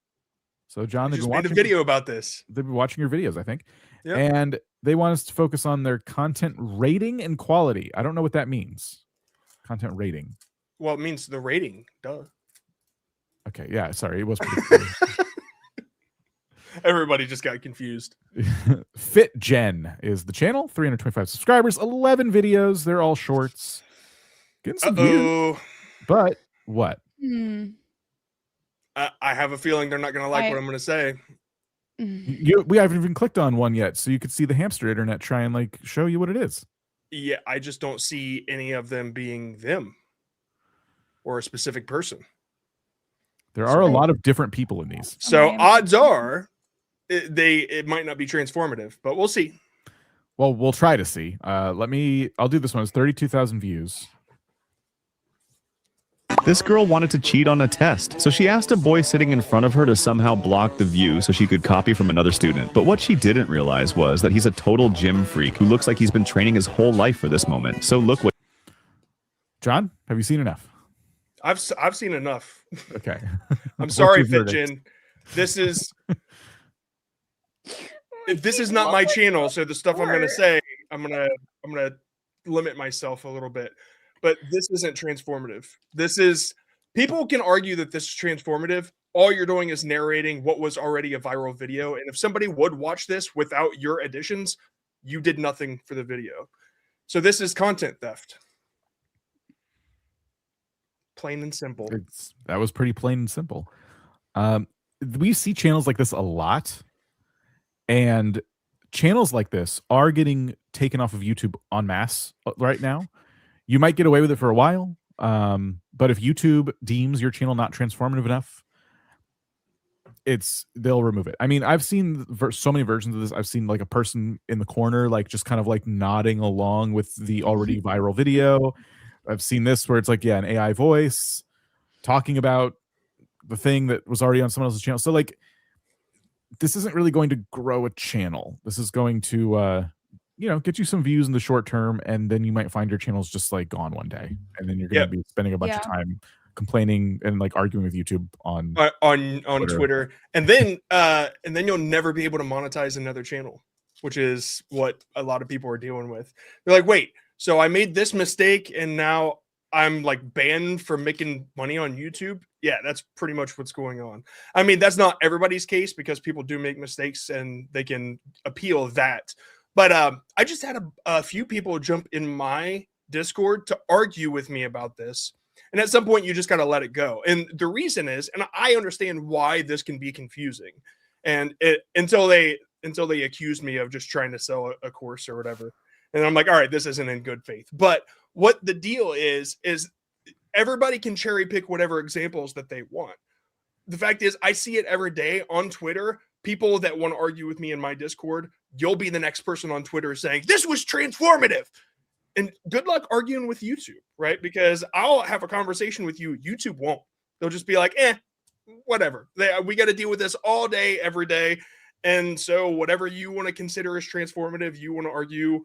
So, John, they've just been made watching a video about this. They've been watching your videos, I think. Yep. And they want us to focus on their content rating and quality. I don't know what that means. Content rating. Well, it means the rating. Duh. Okay, yeah, sorry. It was pretty clear. Everybody just got confused. Fit Gen is the channel. 325 subscribers, 11 videos. They're all shorts. Getting some views. But what? I have a feeling they're not going to like what I'm going to say. We haven't even clicked on one yet, so you could see the hamster internet try and like show you what it is. Yeah, I just don't see any of them being them or a specific person. There are a lot of different people in these. So odds are it might not be transformative, but we'll see. Well, we'll try to see. I'll do this one. It's 32,000 views. This girl wanted to cheat on a test, so she asked a boy sitting in front of her to somehow block the view so she could copy from another student. But what she didn't realize was that he's a total gym freak who looks like he's been training his whole life for this moment. So look what... John, have you seen enough? I've seen enough. Okay. I'm sorry, Fitjin. This is not my channel, so the stuff I'm going to say, I'm gonna limit myself a little bit. But this isn't transformative. People can argue that this is transformative. All you're doing is narrating what was already a viral video. And if somebody would watch this without your additions, you did nothing for the video. So this is content theft. Plain and simple. That was pretty plain and simple. We see channels like this a lot. And channels like this are getting taken off of YouTube en masse right now. You might get away with it for a while, but if YouTube deems your channel not transformative enough, they'll remove it. I mean, I've seen so many versions of this. I've seen like a person in the corner, like just kind of like nodding along with the already viral video. I've seen this where it's like, yeah, an AI voice talking about the thing that was already on someone else's channel. So like, this isn't really going to grow a channel. This is going to, get you some views in the short term, and then you might find your channel's just like gone one day, and then you're going to be spending a bunch of time complaining and like arguing with YouTube on Twitter, and then you'll never be able to monetize another channel, which is what a lot of people are dealing with. They're like, wait, so I made this mistake, and now I'm like banned from making money on YouTube. Yeah, that's pretty much what's going on. I mean, that's not everybody's case because people do make mistakes and they can appeal that. But I just had a few people jump in my Discord to argue with me about this. And at some point, you just got to let it go. And the reason is, and I understand why this can be confusing. And until they accused me of just trying to sell a course or whatever. And I'm like, all right, this isn't in good faith. But what the deal is everybody can cherry pick whatever examples that they want. The fact is, I see it every day on Twitter. People that want to argue with me in my Discord, you'll be the next person on Twitter saying, this was transformative. And good luck arguing with YouTube, right? Because I'll have a conversation with you. YouTube won't. They'll just be like, whatever. We got to deal with this all day, every day. And so whatever you want to consider as transformative, you want to argue,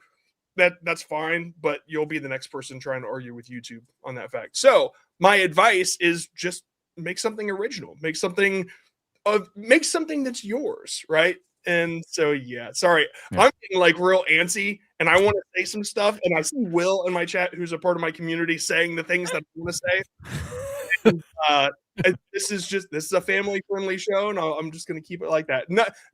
that's fine, but you'll be the next person trying to argue with YouTube on that fact. So my advice is just make something original, make something that's yours, right? And so sorry, I'm getting like real antsy, and I want to say some stuff, and I see Will in my chat, who's a part of my community, saying the things that I want to say. And, this is a family friendly show, and I'm just going to keep it like that.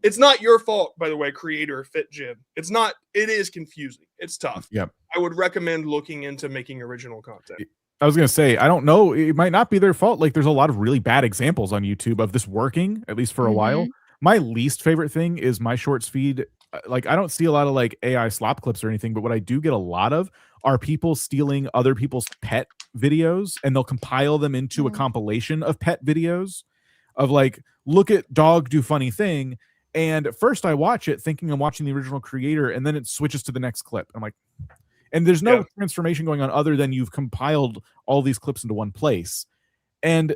It's not your fault, by the way, creator Fit Jim. It's not. It is confusing. It's tough. Yep. I would recommend looking into making original content. I was going to say, I don't know. It might not be their fault. Like, there's a lot of really bad examples on YouTube of this working, at least for a while. My least favorite thing is my shorts feed. Like, I don't see a lot of like AI slop clips or anything, but what I do get a lot of are people stealing other people's pet videos, and they'll compile them into a compilation of pet videos of like, look at dog do funny thing. And at first I watch it thinking I'm watching the original creator, and then it switches to the next clip. I'm like, and there's no transformation going on other than you've compiled all these clips into one place. And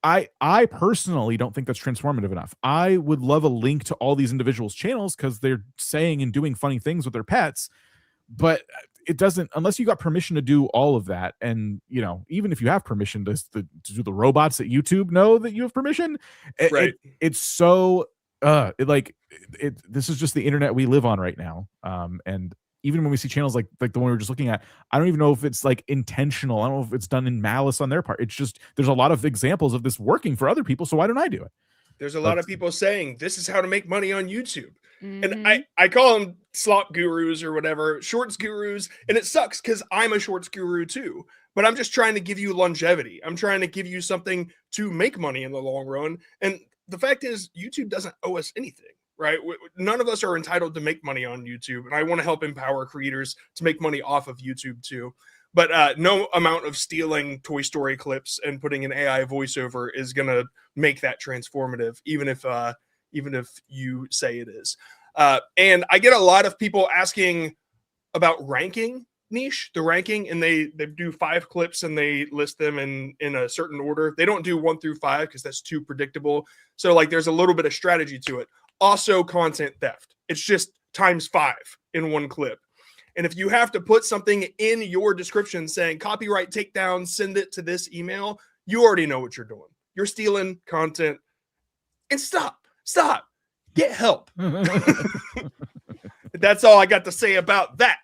I personally don't think that's transformative enough. I would love a link to all these individuals' channels because they're saying and doing funny things with their pets, but it doesn't, unless you got permission to do all of that. And, you know, even if you have permission to do the robots at YouTube know that you have permission, it's so, this is just the internet we live on right now. And even when we see channels like the one we were just looking at, I don't even know if it's like intentional. I don't know if it's done in malice on their part. It's just, there's a lot of examples of this working for other people. So why don't I do it? There's a lot of people saying this is how to make money on YouTube. And I call them slop gurus or whatever, shorts gurus. And it sucks because I'm a shorts guru too. But I'm just trying to give you longevity. I'm trying to give you something to make money in the long run. And the fact is, YouTube doesn't owe us anything. Right? None of us are entitled to make money on YouTube. And I want to help empower creators to make money off of YouTube too. But no amount of stealing Toy Story clips and putting an AI voiceover is going to make that transformative, even if you say it is. And I get a lot of people asking about ranking niche, the ranking, and they do 5 clips and they list them in a certain order. They don't do 1 through 5 because that's too predictable. So like there's a little bit of strategy to it. Also content theft. It's just times 5 in one clip. And if you have to put something in your description saying copyright takedown, send it to this email, you already know what you're doing. You're stealing content. And stop, get help. That's all I got to say about that.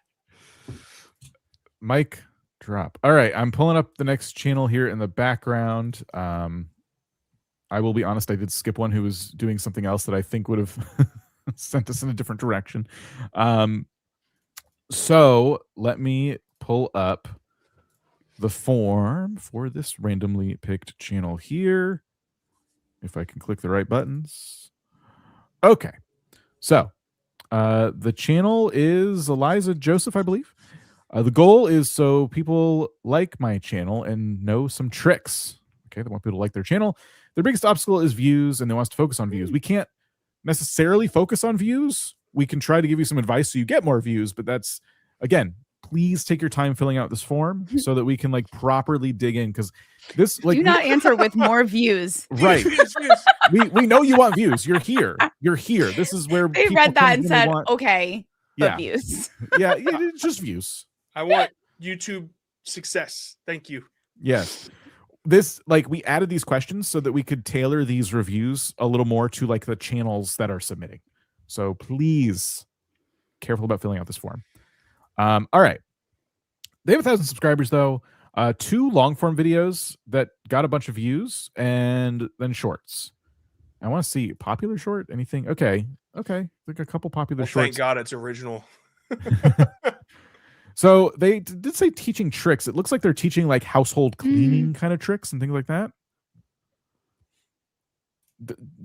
Mic drop. All right, I'm pulling up the next channel here in the background. I will be honest, I did skip one who was doing something else that I think would have sent us in a different direction. So let me pull up the form for this randomly picked channel here. If I can click the right buttons. Okay. So the channel is Eliza Joseph, I believe. The goal is so people like my channel and know some tricks. Okay, they want people to like their channel. Their biggest obstacle is views, and they want us to focus on views. We can't necessarily focus on views. We can try to give you some advice so you get more views, but that's, again, please take your time filling out this form so that we can like properly dig in, because this like do not answer with more views. Right. we know you want views. You're here. This is where they read that and said, okay, but views. Yeah, it's just views. I want YouTube success. Thank you. Yes. This, like, we added these questions so that we could tailor these reviews a little more to like the channels that are submitting. So please careful about filling out this form. All right. They have 1,000 subscribers though. 2 long form videos that got a bunch of views, and then shorts. I want to see popular short, anything. Okay. Like a couple popular shorts. Thank God it's original. So they did say teaching tricks. It looks like they're teaching like household cleaning kind of tricks and things like that.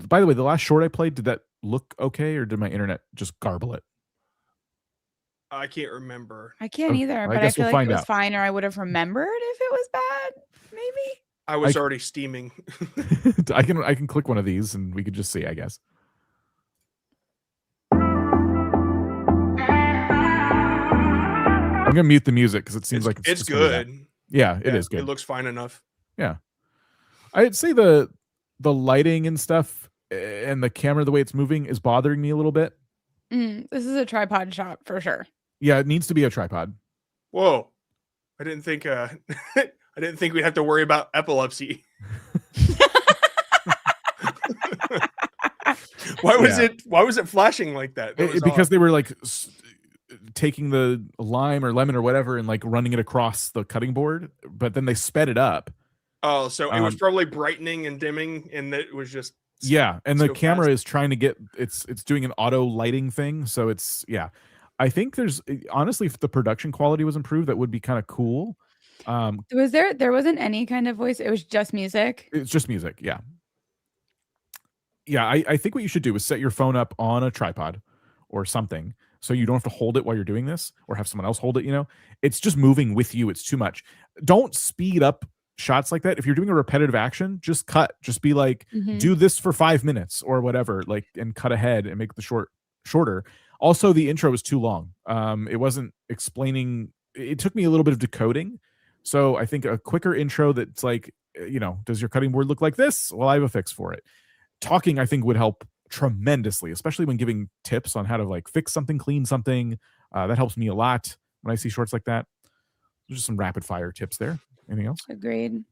By the way, the last short I played, did that look okay, or did my internet just garble it? I can't remember. I can't Okay, either, I but I guess feel we'll like find it was out. fine, or I would have remembered if it was bad. Maybe. I was already steaming. I can click one of these and we could just see, I guess. I'm gonna mute the music because it seems like it's just gonna be that. good. Yeah, it is good. It looks fine enough. Yeah, I'd say the lighting and stuff and the camera, the way it's moving, is bothering me a little bit. This is a tripod shot for sure. Yeah, it needs to be a tripod. Whoa, I didn't think I didn't think we'd have to worry about epilepsy. Why was it flashing like that? Because they were like taking the lime or lemon or whatever and like running it across the cutting board, but then they sped it up. Oh, so it was probably brightening and dimming, and it was just and the camera fast. is trying to get it's doing an auto lighting thing, so it's I think there's honestly, if the production quality was improved, that would be kind of cool. There wasn't any kind of voice, it was just music. It's just music. I think what you should do is set your phone up on a tripod or something, so you don't have to hold it while you're doing this, or have someone else hold it. It's just moving with you. It's too much. Don't speed up shots like that. If you're doing a repetitive action, just cut. Just be like, do this for 5 minutes or whatever, like, and cut ahead and make the shorter. Also, the intro was too long. It wasn't explaining. It took me a little bit of decoding. So I think a quicker intro that's like, does your cutting board look like this? Well, I have a fix for it. Talking, I think, would help tremendously, especially when giving tips on how to like fix something, clean something. That helps me a lot when I see shorts like that. There's just some rapid fire tips there. Anything else? Agreed.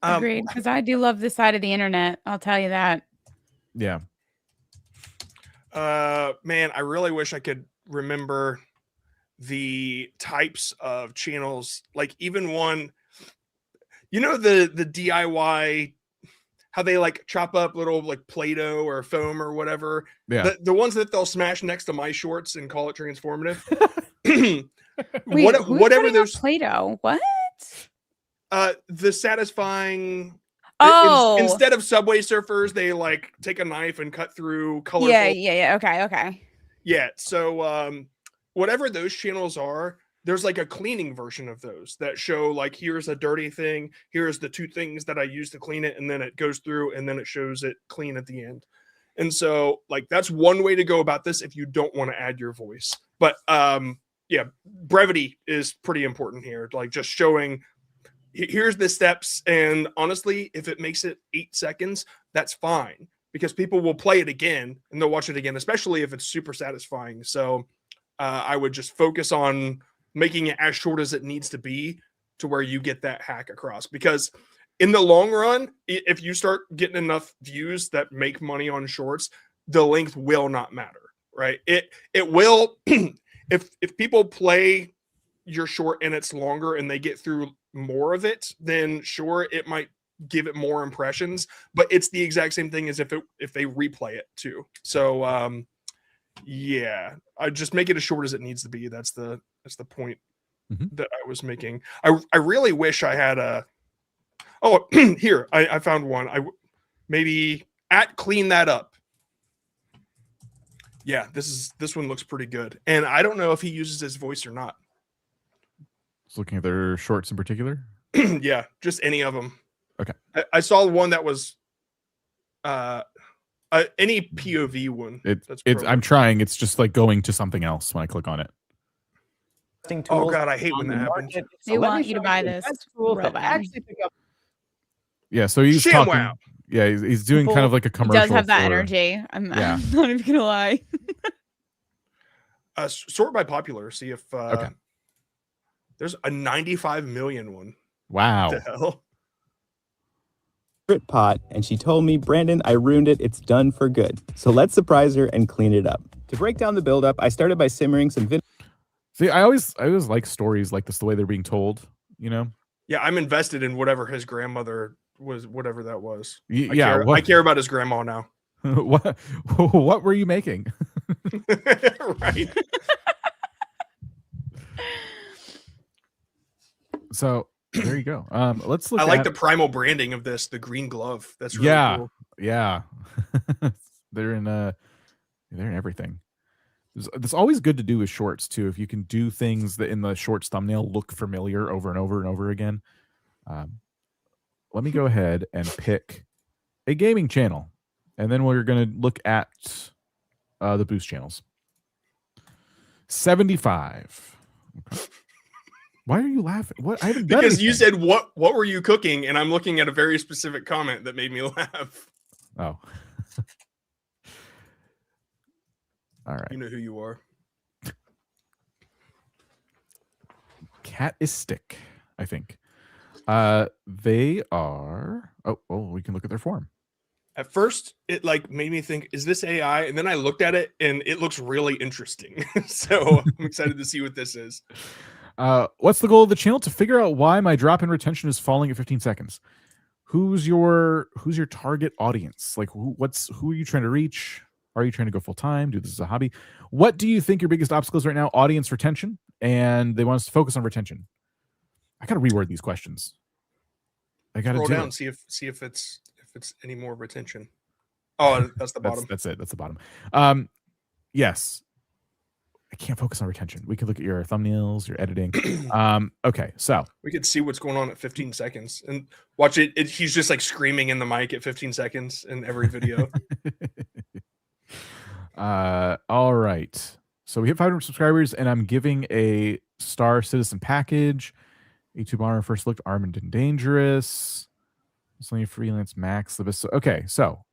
Because I do love this side of the internet. I'll tell you that. Yeah. Man, I really wish I could remember the types of channels. Like even one, the DIY, how they like chop up little like Play-Doh or foam or whatever. Yeah. The ones that they'll smash next to my shorts and call it transformative. Wait, whatever those Play-Doh. What? The satisfying. Oh, Instead of Subway Surfers, they like take a knife and cut through colorful. Yeah. Okay. Yeah. So whatever those channels are, there's like a cleaning version of those that show like, here's a dirty thing, here's the 2 things that I use to clean it, and then it goes through and then it shows it clean at the end. And so like that's one way to go about this if you don't want to add your voice. But brevity is pretty important here. Like just showing, here's the steps, and honestly, if it makes it 8 seconds, that's fine, because people will play it again and they'll watch it again, especially if it's super satisfying. So I would just focus on making it as short as it needs to be to where you get that hack across, because in the long run, if you start getting enough views that make money on shorts, the length will not matter, right? It will. if people play your short and it's longer and they get through more of it, then sure, it might give it more impressions, but it's the exact same thing as if they replay it too. So I just make it as short as it needs to be. That's the point that I was making. I really wish I had here I found one. Maybe at clean that up. Yeah, this one looks pretty good, and I don't know if he uses his voice or not. Just looking at their shorts in particular. Yeah, just any of them. Okay. I saw one that was any POV one. I'm trying. It's just like going to something else when I click on it. Oh God, I hate when that happens. They want you to buy this real bad. Yeah, so he's ShamWow. talking. Yeah, he's doing kind of like a He commercial. does have that for- energy. I'm Yeah. not even gonna lie. Sort by popular. See if Okay. There's a 95 million one. Wow. What the hell? Pot, and she told me, Brandon, I ruined it. It's done for good. So let's surprise her and clean it up. To break down the buildup, I started by simmering some vinegar. See, I always like stories like this, the way they're being told. Yeah, I'm invested in whatever his grandmother was, whatever that was. I I care about his grandma now. What were you making? Right. So there you go. Let's look. I like at, the primal branding of this, the green glove. That's really cool. Yeah. They're in everything. It's always good to do with shorts too. If you can do things that in the shorts thumbnail look familiar over and over and over again. Let me go ahead and pick a gaming channel, and then we're going to look at the boost channels. 75. Okay. Why are you laughing? What? I haven't done Because you anything. said what were you cooking, and I'm looking at a very specific comment that made me laugh. Oh. All right. You know who you are. Cat is stick, I think. They are. Oh, we can look at their form. At first, it like made me think, is this AI? And then I looked at it, and it looks really interesting. So I'm excited to see what this is. What's the goal of the channel? To figure out why my drop in retention is falling at 15 seconds. Who's your target audience? Like who are you trying to reach? Are you trying to go full time? Do this as a hobby? What do you think your biggest obstacle is right now? Audience retention, and they want us to focus on retention. I gotta reword these questions. I gotta Scroll do down, it. see if it's any more retention. Oh, that's the bottom. That's it. That's the bottom. Yes. I can't focus on retention. We can look at your thumbnails, your editing. Okay, so We could see what's going on at 15 seconds and watch it. He's just like screaming in the mic at 15 seconds in every video. all right. So we hit 500 subscribers, and I'm giving a Star Citizen package. A2 Armor first looked Armed and Dangerous. Only freelance max. Okay, so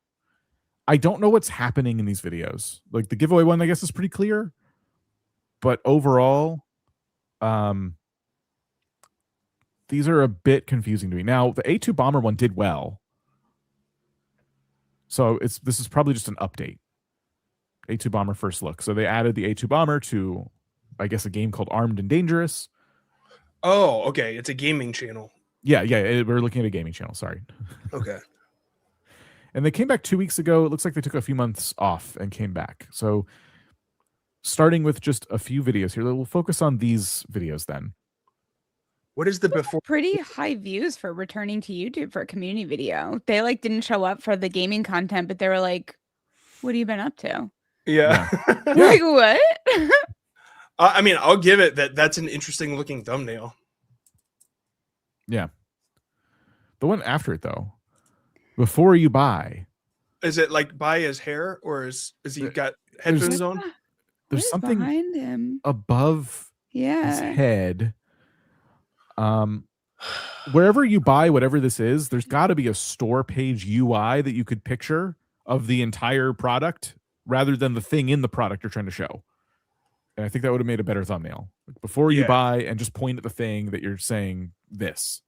I don't know what's happening in these videos. Like the giveaway one, I guess, is pretty clear. But overall, these are a bit confusing to me. Now, the A2 Bomber one did well. So this is probably just an update. A2 Bomber first look. So they added the A2 Bomber to, I guess, a game called Armed and Dangerous. Oh, okay. It's a gaming channel. Yeah, we're looking at a gaming channel. Sorry. Okay. And they came back 2 weeks ago. It looks like they took a few months off and came back. So starting with just a few videos here, we'll focus on these videos then. What is the before? Pretty high views for returning to YouTube for a community video. They like didn't show up for the gaming content, but they were like, "What have you been up to?" Yeah. Like what? I mean, I'll give it that's an interesting looking thumbnail. Yeah. The one after it though, before you buy. Is it like by his hair, or is he got headphones on? There's something behind him above his Yeah. head. Wherever you buy whatever this is, there's got to be a store page UI that you could picture of the entire product rather than the thing in the product you're trying to show. And I think that would have made a better thumbnail. Before you buy, and just point at the thing that you're saying this.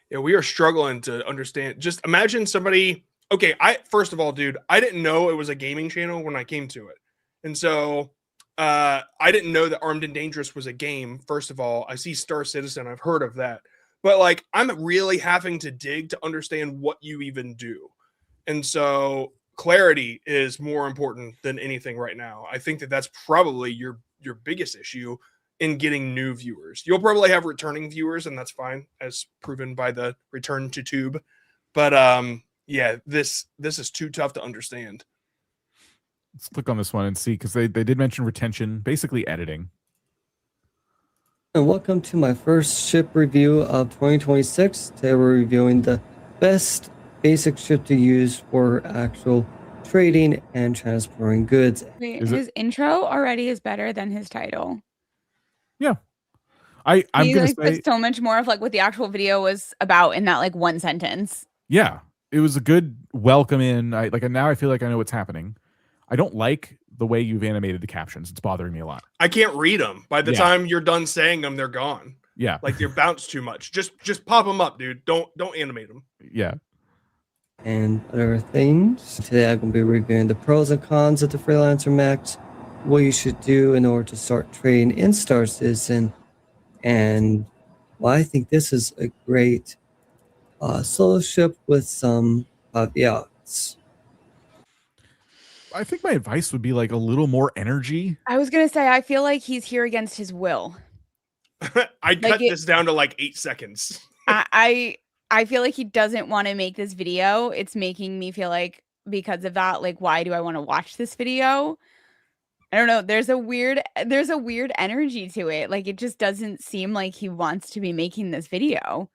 Yeah, we are struggling to understand. Just imagine somebody. Okay, first of all, dude, I didn't know it was a gaming channel when I came to it, and so I didn't know that Armed and Dangerous was a game. First of all, I see Star Citizen. I've heard of that, but like I'm really having to dig to understand what you even do, and so clarity is more important than anything right now. I think that's probably your biggest issue in getting new viewers. You'll probably have returning viewers, and that's fine, as proven by the return to tube. But yeah, this is too tough to understand. Let's click on this one and see, because they did mention retention, basically editing. And welcome to my first ship review of 2026. Today we're reviewing the best basic ship to use for actual trading and transporting goods. Wait, Is his intro already is better than his title. Yeah. I'm He going like to say, put so much more of like what the actual video was about in that like one sentence. yeah, it was a good welcome in. Now I feel like I know what's happening. I don't like the way you've animated the captions. It's bothering me a lot. I can't read them. By the time you're done saying them, they're gone. Yeah. Like they're bounced too much. Just pop them up, dude. Don't animate them. Yeah. And other things. Today I'm going to be reviewing the pros and cons of the Freelancer Max, what you should do in order to start trading in Star Citizen, and why I think this is a great solo ship with some caveats. I think my advice would be like a little more energy. I was gonna say I feel like he's here against his will. I cut this down to like 8 seconds. I feel like he doesn't want to make this video. It's making me feel like because of that, like, why do I want to watch this video? I don't know. There's a weird energy to it. Like, it just doesn't seem like he wants to be making this video.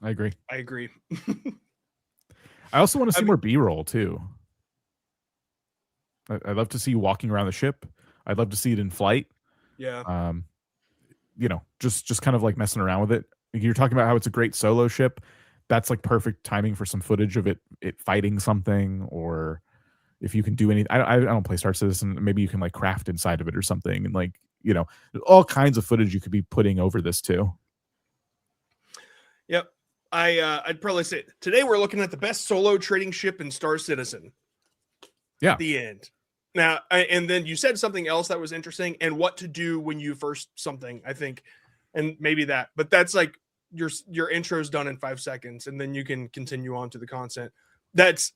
I agree. I agree. I also want to see more B-roll too. I'd love to see you walking around the ship. I'd love to see it in flight. Yeah. You know, just kind of like messing around with it. You're talking about how it's a great solo ship. That's like perfect timing for some footage of it fighting something, or if you can do anything. I don't play Star Citizen. Maybe you can like craft inside of it or something, and like, you know, all kinds of footage you could be putting over this too. Yep. I'd probably say today we're looking at the best solo trading ship in Star Citizen. Yeah. At the end. Now, and then you said something else that was interesting, and what to do when you first something, I think, and maybe that, but that's like your intro's done in 5 seconds, and then you can continue on to the content. That's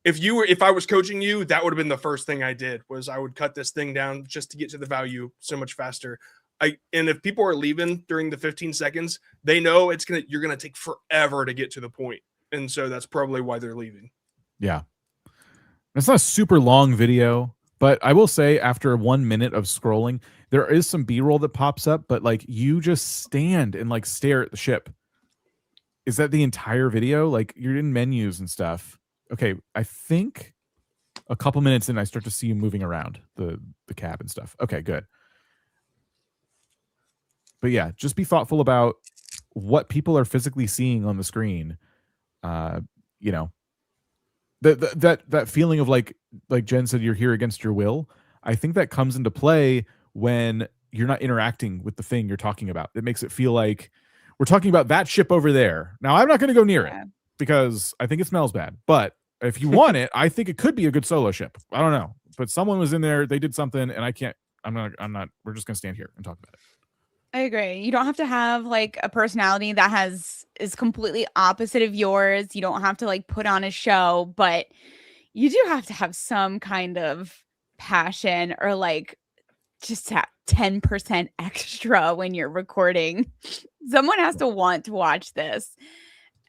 if I was coaching you, that would have been the first thing I did, was I would cut this thing down just to get to the value so much faster. And if people are leaving during the 15 seconds, they know you're gonna take forever to get to the point, and so that's probably why they're leaving. Yeah, it's not a super long video, but I will say after 1 minute of scrolling, there is some B-roll that pops up, but like you just stand and like stare at the ship. Is that the entire video? Like, you're in menus and stuff. Okay, I think a couple minutes in, I start to see you moving around the cab and stuff. Okay, good. But yeah, just be thoughtful about what people are physically seeing on the screen. You know, that feeling of like Jen said, you're here against your will. I think that comes into play when you're not interacting with the thing you're talking about. It makes it feel like we're talking about that ship over there. Now, I'm not going to go near it because I think it smells bad. But if you want it, I think it could be a good solo ship. I don't know. But someone was in there, they did something, and I'm not, we're just going to stand here and talk about it. I agree. You don't have to have like a personality that is completely opposite of yours. You don't have to like put on a show, but you do have to have some kind of passion, or like just have 10% extra when you're recording. Someone has to want to watch this.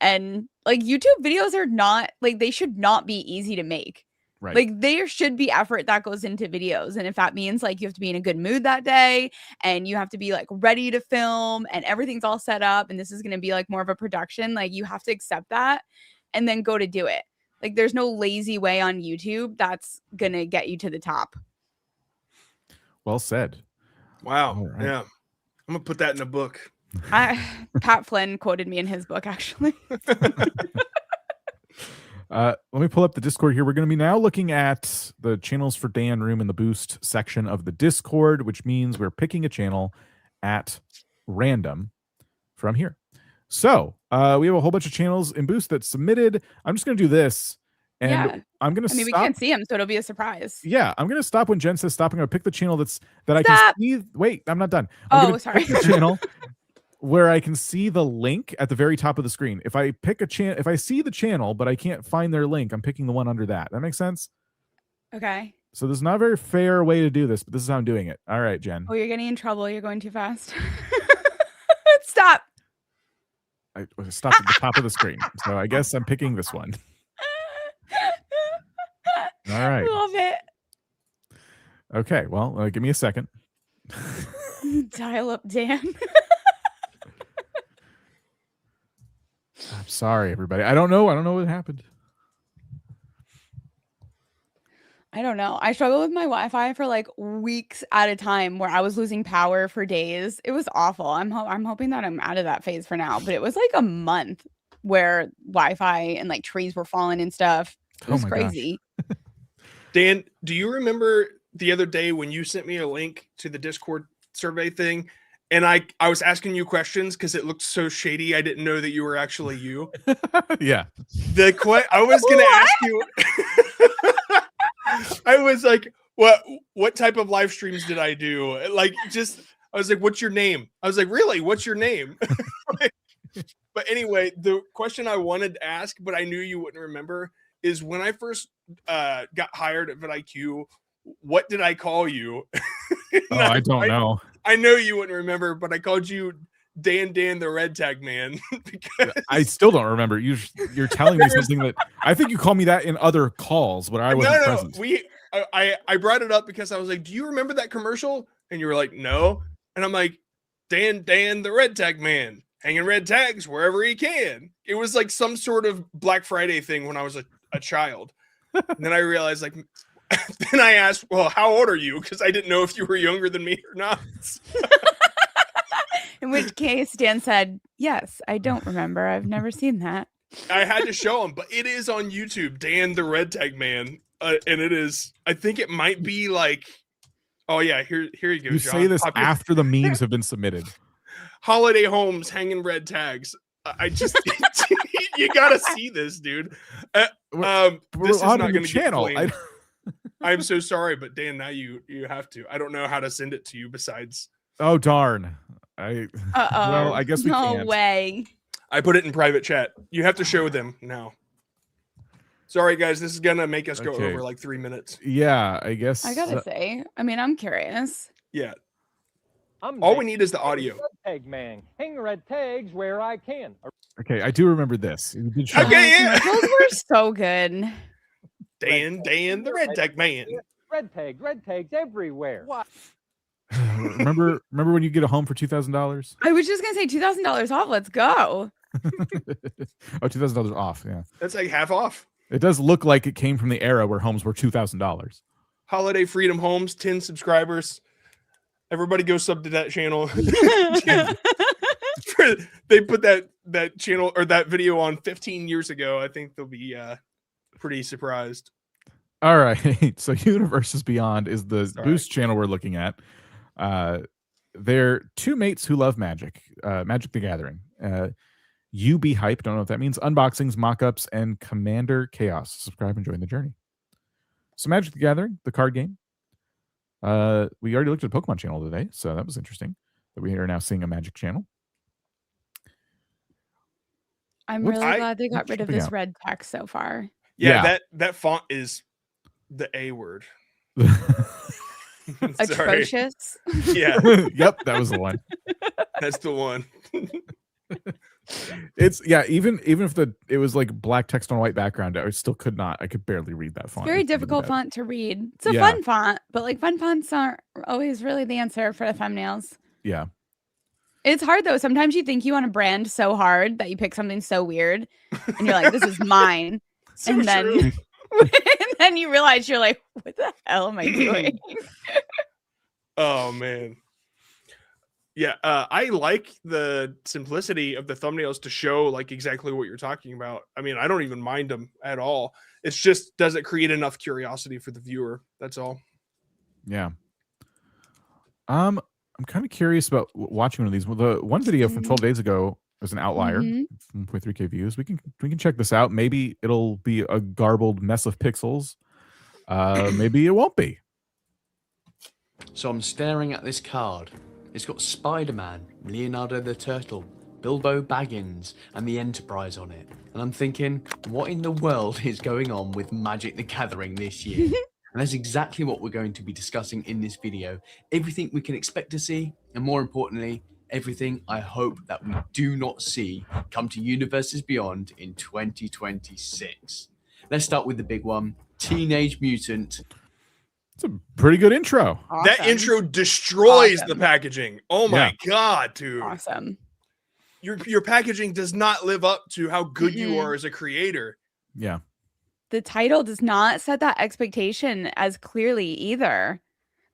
And like, YouTube videos are not like, they should not be easy to make. Right. Like, there should be effort that goes into videos. And if that means like you have to be in a good mood that day, and you have to be like ready to film, and everything's all set up, and this is going to be like more of a production, like you have to accept that and then go to do it. Like, there's no lazy way on YouTube that's going to get you to the top. Well said. Wow. Right. Yeah. I'm going to put that in a book. Pat Flynn quoted me in his book, actually. Let me pull up the Discord here. We're going to be now looking at the channels for Dan Room in the Boost section of the Discord, which means we're picking a channel at random from here. So we have a whole bunch of channels in Boost that submitted. I'm just going to do this, and I'm going to stop. We can't see them, so it'll be a surprise. Yeah, I'm going to stop when Jen says stop. I'm going to pick the channel that I can see. Wait, I'm not done. Sorry. Pick the channel where I can see the link at the very top of the screen. If I pick a channel, if I see the channel but I can't find their link, I'm picking the one under that. That makes sense? Okay. So there's not a very fair way to do this, but this is how I'm doing it. All right, Jen. Oh, you're getting in trouble. You're going too fast. Stop. I stopped at the top of the screen. So I guess I'm picking this one. All right. Love it. Okay, well, give me a second. Dial up, Dan. I'm sorry, everybody. I don't know what happened. I don't know. I struggled with my Wi-Fi for like weeks at a time, where I was losing power for days. It was awful. I'm hoping that I'm out of that phase for now, but it was like a month where Wi-Fi and like trees were falling and stuff. It was crazy. Dan, do you remember the other day when you sent me a link to the Discord survey thing, and I was asking you questions because it looked so shady? I didn't know that you were actually you. Yeah. I was going to ask you. I was like, what type of live streams did I do? Like, I was like, what's your name? I was like, really? What's your name? But anyway, the question I wanted to ask, but I knew you wouldn't remember, is when I first got hired at vidIQ, what did I call you? I don't know. I know you wouldn't remember, but I called you Dan the Red Tag Man. Because I still don't remember. You're telling me something that I think you called me that in other calls, but I wasn't present. I brought it up because I was like, do you remember that commercial? And you were like, no. And I'm like, Dan, the red tag man, hanging red tags wherever he can. It was like some sort of Black Friday thing when I was a child. And then I realized, like, then I asked, well, how old are you? Because I didn't know if you were younger than me or not. In which case, Dan said, yes, I don't remember. I've never seen that. I had to show him, but it is on YouTube, Dan the Red Tag Man. And it is, I think it might be like, oh yeah, here you go. You John. say this after the memes have been submitted. Holiday homes hanging red tags. I just, you gotta see this, dude. We're This is on not the going to get channel. claimed. I'm so sorry, but Dan, now you have to. I don't know how to send it to you besides. Oh darn! Well, I guess we No can't. way. I put it in private chat. You have to show them now. Sorry, guys. This is gonna make us go Okay. over like 3 minutes. Yeah, I guess. I gotta say, I mean, I'm curious. Yeah. I'm All we need is the audio. Red tag man. Hang red tags where I can. Okay, I do remember this. You did show- Okay, yeah. Those were so good. Dan, the Red Tag Man. Red tags everywhere. What? remember when you get a home for $2,000? I was just gonna say $2,000 off. Let's go. Oh, $2,000 off. Yeah, That's like half off. it does look like it came from the era where homes were $2,000. Holiday Freedom Homes, 10 subscribers. Everybody go sub to that channel. They put that channel or that video on 15 years ago. I think they'll be pretty surprised. All right, so Universes Beyond is the Sorry. Boost channel we're looking at. They're two mates who love magic, Magic the Gathering. You Be Hype, don't know what that means. Unboxings, mock-ups, and Commander Chaos. Subscribe and join the journey. So Magic the Gathering, the card game. We already looked at the Pokemon channel today, so that was interesting that we are now seeing a Magic channel. I'm What's- really glad they got rid of jumping this out? red text so far. Yeah, that font is the A word. Sorry. Atrocious. Yeah, Yep, that was the one. that's the one. It's even if it was like black text on white background, I still could not. I could barely read that font. Very It's really difficult bad. font to read. It's a Yeah. fun font, but like fun fonts aren't always really the answer for the thumbnails. Yeah. It's hard though. Sometimes you think you want to brand so hard that you pick something so weird and you're like, this is mine. So And then- true. And then you realize you're like, what the hell am I doing? Oh man. Yeah, I like the simplicity of the thumbnails to show like exactly what you're talking about. I mean, I don't even mind them at all. It's just, does it create enough curiosity for the viewer? That's all. Yeah. I'm kind of curious about watching one of these. Well, the one video from 12 days ago was an outlier, Mhm. 1.3K views. We can check this out. Maybe it'll be a garbled mess of pixels. Maybe it won't be. So I'm staring at this card. It's got Spider-Man, Leonardo the Turtle, Bilbo Baggins, and the Enterprise on it. And I'm thinking, what in the world is going on with Magic the Gathering this year? And that's exactly what we're going to be discussing in this video. Everything we can expect to see, and more importantly, everything I hope that we do not see come to Universes Beyond in 2026. Let's start with the big one, Teenage Mutant. It's a pretty good intro. That Awesome. intro destroys Awesome. the packaging. Oh my god, dude. Awesome. Your packaging does not live up to how good you Mhm. are as a creator. Yeah. The title does not set that expectation as clearly either.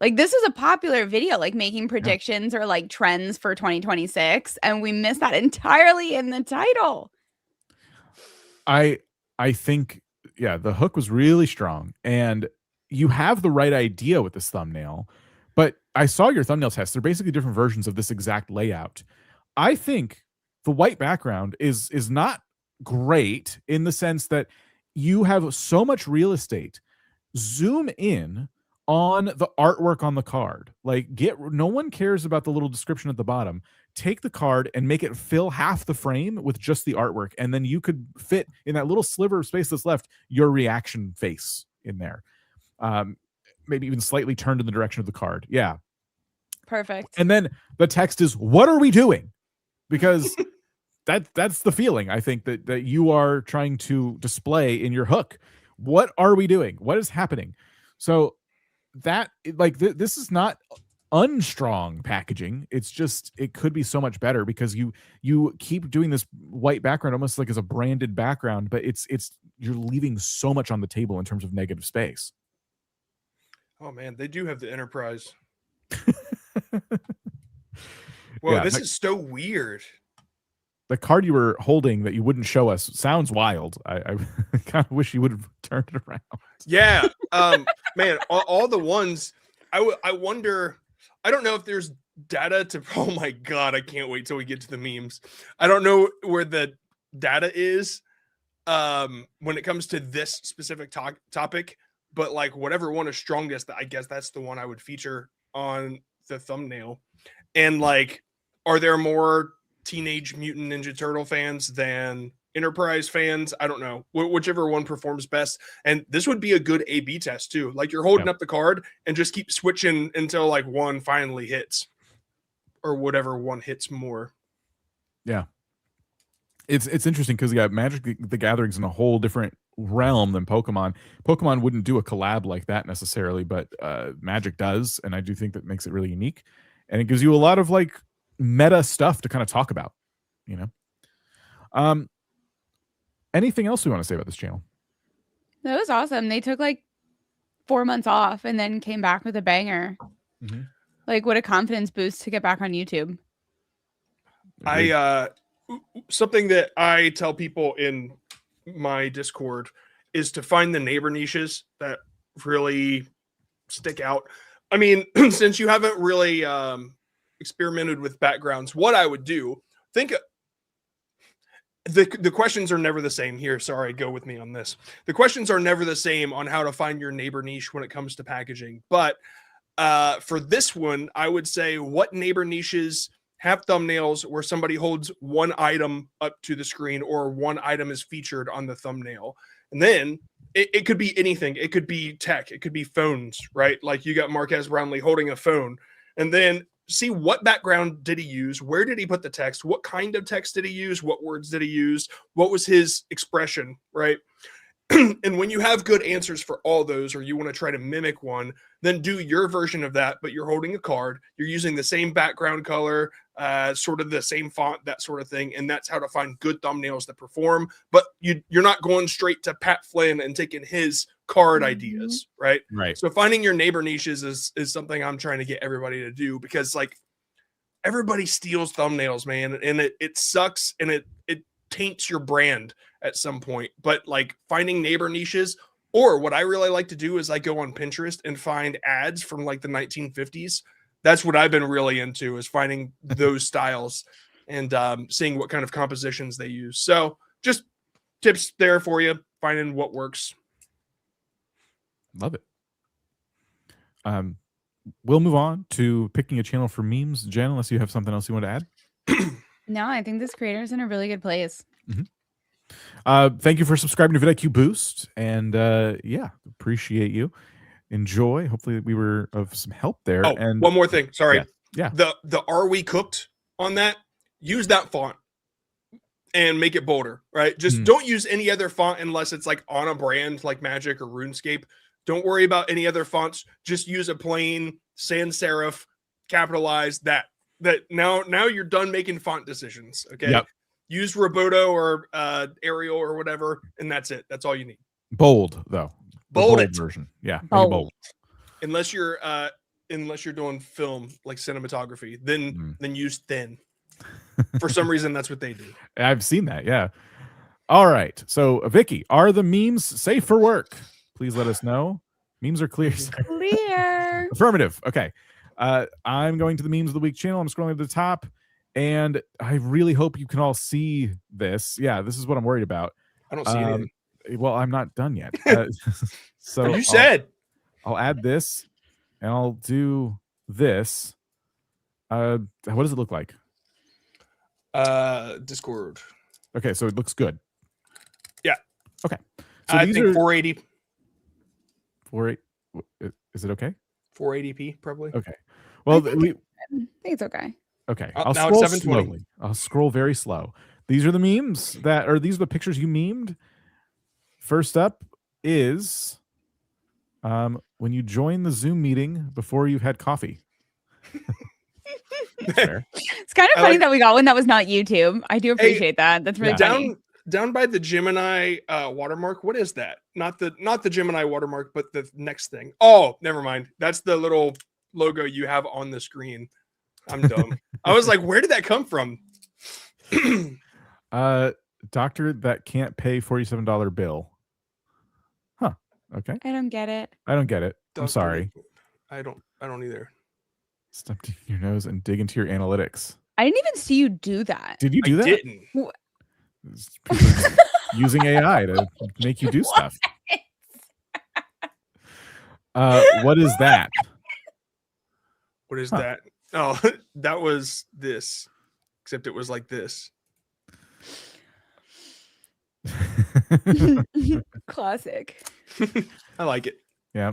Like this is a popular video, like making predictions or like trends for 2026, and we missed that entirely in the title. I think the hook was really strong, and you have the right idea with this thumbnail, but I saw your thumbnail test. They're basically different versions of this exact layout. I think the white background is not great in the sense that you have so much real estate. Zoom in on the artwork on the card. Like no one cares about the little description at the bottom. Take the card and make it fill half the frame with just the artwork, and then you could fit in that little sliver of space that's left your reaction face in there. Maybe even slightly turned in the direction of the card. Yeah. Perfect. And then the text is, what are we doing? Because that's the feeling I think that you are trying to display in your hook. What are we doing? What is happening? So that like this is not unstrong packaging. It's just it could be so much better because you keep doing this white background almost like as a branded background, but it's you're leaving so much on the table in terms of negative space. Oh man, they do have the Enterprise. Well, Yeah, this is so weird. The card you were holding that you wouldn't show us sounds wild. I kind of wish you would have turned it around. Yeah, man, all the ones. I wonder. I don't know if there's data to. Oh my god, I can't wait till we get to the memes. I don't know where the data is when it comes to this specific topic, but like whatever one is strongest, I guess that's the one I would feature on the thumbnail. And like, are there more Teenage Mutant Ninja Turtle fans than Enterprise fans? I don't know. Whichever one performs best. And this would be a good A/B test too. Like you're holding up the card and just keep switching until like one finally hits, or whatever one hits more. Yeah, it's interesting because Magic the Gathering's in a whole different realm than Pokemon. Pokemon wouldn't do a collab like that necessarily, but Magic does, and I do think that makes it really unique, and it gives you a lot of like meta stuff to kind of talk about, you know. Anything else we want to say about this channel? That was awesome. They took like 4 months off and then came back with a banger. Mm-hmm. Like what a confidence boost to get back on YouTube. Something that I tell people in my Discord is to find the neighbor niches that really stick out. I mean, since you haven't really experimented with backgrounds, what I would do, think the questions are never the same here. Sorry, go with me on this. The questions are never the same on how to find your neighbor niche when it comes to packaging. But for this one, I would say what neighbor niches have thumbnails where somebody holds one item up to the screen or one item is featured on the thumbnail. And then it could be anything. It could be tech. It could be phones, right? Like you got Marquez Brownlee holding a phone. And then see what background did he use? Where did he put the text? What kind of text did he use? What words did he use? What was his expression, right? And when you have good answers for all those, or you want to try to mimic one, then do your version of that, but you're holding a card. You're using the same background color, sort of the same font, that sort of thing. And that's how to find good thumbnails that perform. But you're not going straight to Pat Flynn and taking his card ideas, right? Right. So finding your neighbor niches is something I'm trying to get everybody to do, because like everybody steals thumbnails, man. And it sucks, and it taints your brand at some point. But like finding neighbor niches, or what I really like to do is I go on Pinterest and find ads from like the 1950s. That's what I've been really into, is finding those styles and seeing what kind of compositions they use. So just tips there for you, finding what works. Love it. We'll move on to picking a channel for memes. Jen, unless you have something else you want to add. No, I think this creator's in a really good place. Thank you for subscribing to vidIQ Boost, and yeah, appreciate you. Enjoy. Hopefully we were of some help there. Oh, and one more thing. Sorry. Yeah. The Are We Cooked on that, use that font and make it bolder, right? Just don't use any other font unless it's like on a brand like Magic or RuneScape. Don't worry about any other fonts. Just use a plain sans serif, capitalize that now you're done making font decisions. Okay. Yep. Use Roboto or Arial or whatever, and that's it. That's all you need. Bold though. The Bold it. version. Yeah. Bold. Bold. Unless you're doing film like cinematography, then use thin. For some reason, that's what they do. I've seen that. Yeah. All right. So Vicky, are the memes safe for work? Please let us know. Memes are clear. Clear. Affirmative. Okay. I'm going to the memes of the week channel. I'm scrolling to the top, and I really hope you can all see this. Yeah, this is what I'm worried about. I don't see anything. Well, I'm not done yet. So You said I'll add this, and I'll do this. What does it look like? Discord. Okay, so it looks good. Yeah. Okay. So I these think are 480. 480. Is it okay? 480p probably. Okay. Well, I think it's okay. okay. Now I'll it's scroll 720. slowly. I'll scroll very slow. These are the memes these are the pictures you memed. First up is When you join the Zoom meeting before you've had coffee. Fair. It's kind of funny that we got one that was not YouTube. I do appreciate that. That's really funny. Down by the Gemini watermark. What is that? Not the Gemini watermark, but the next thing. Oh, never mind. That's the little logo you have on the screen. I'm dumb. I was like, where did that come from? Doctor that can't pay $47 bill. Huh. Okay. I don't get it. I don't get it. I'm sorry. I don't either. Step to your nose and dig into your analytics. I didn't even see you do that. Did you do that? Didn't. Using AI to make you do stuff. What is that? What is that? Oh, that was this. Except it was like this. Classic. I like it. Yeah.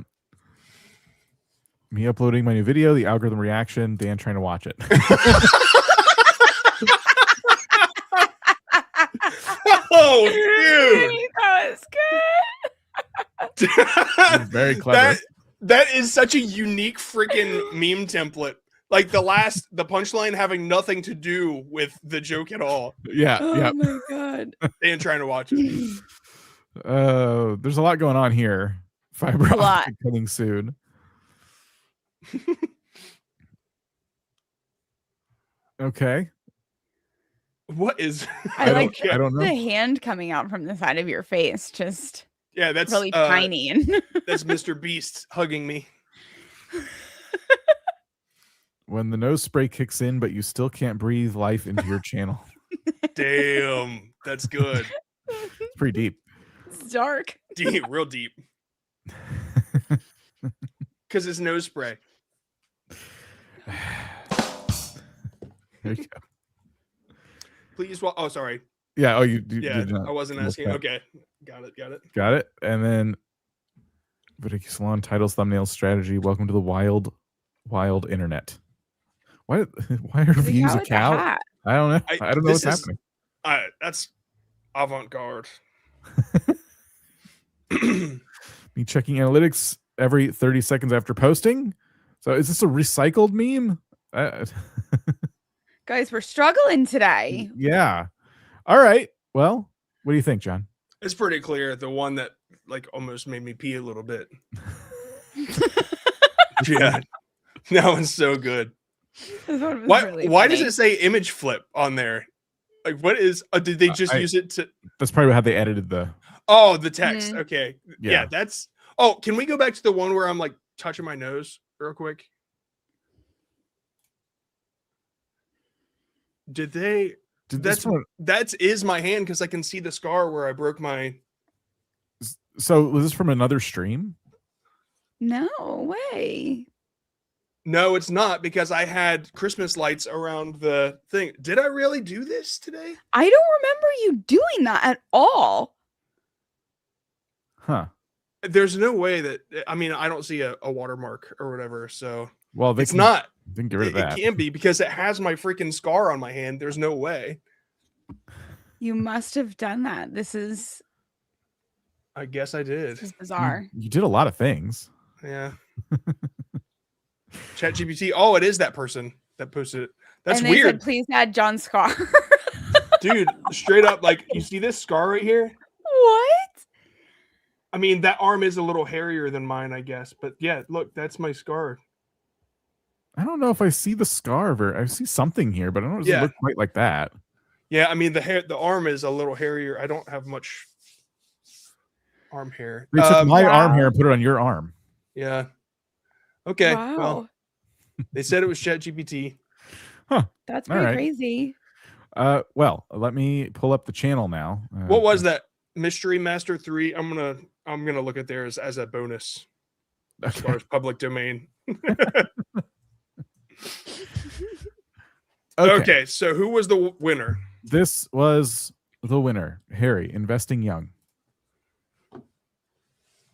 Me uploading my new video, the algorithm reaction, Dan trying to watch it. Oh, dude. That was good. Very clever. That is such a unique freaking meme template. Like the punchline having nothing to do with the joke at all. Yeah. Oh yeah. my god. Dan trying to watch it. There's a lot going on here. Fiber optic coming soon. Okay. What is? I like I don't know. the hand coming out from the side of your face. Just that's really tiny. And that's Mr. Beast hugging me. When the nose spray kicks in, but you still can't breathe life into your channel. Damn, that's good. It's pretty deep. It's dark. Deep, real deep. Because it's nose spray. There you go. Please. Oh, sorry. Yeah. Oh, you Yeah, did not I wasn't look asking. that. Okay, got it. Got it. And then vidIQ Salon titles, thumbnails, strategy. Welcome to the wild internet. Why are views a cow? I don't know. I don't know what's happening. That's avant-garde. Me checking analytics every 30 seconds after posting. So is this a recycled meme? Guys, we're struggling today. Yeah. All right. Well, what do you think, John? It's pretty clear. The one that like almost made me pee a little bit. Yeah. That one's so good. Why does it say image flip on there? Like, what is? Did they just use it to? That's probably how they edited the. Oh, the text. Mhm. Okay. Yeah, that's. Oh, can we go back to the one where I'm like touching my nose real quick? Did they? That is my hand because I can see the scar where I broke my. So was this from another stream? No way. No, it's not because I had Christmas lights around the thing. Did I really do this today? I don't remember you doing that at all. Huh. There's no way that I mean I don't see a watermark or whatever. So well, it's not. They can get rid of that. It can't be because it has my freaking scar on my hand. There's no way. You must have done that. This is. I guess I did. This is bizarre. You did a lot of things. Yeah. ChatGPT. Oh, it is that person that posted it. That's and they weird. said, please add John Scar. Dude, straight up, like you see this scar right here? What? I mean, that arm is a little hairier than mine, I guess. But yeah, look, that's my scar. I don't know if I see the scar. I see something here, but I don't know if it look quite like that. Yeah, I mean the arm is a little hairier. I don't have much arm hair. They took my arm hair and put it on your arm. Yeah. Okay. Wow. Well, they said it was ChatGPT. Huh. That's pretty crazy. Well, let me pull up the channel now. What was that? Mystery Master 3. I'm gonna look at theirs as a bonus. As far as public domain. Okay, so who was the winner? This was the winner, Harry, Investing Young.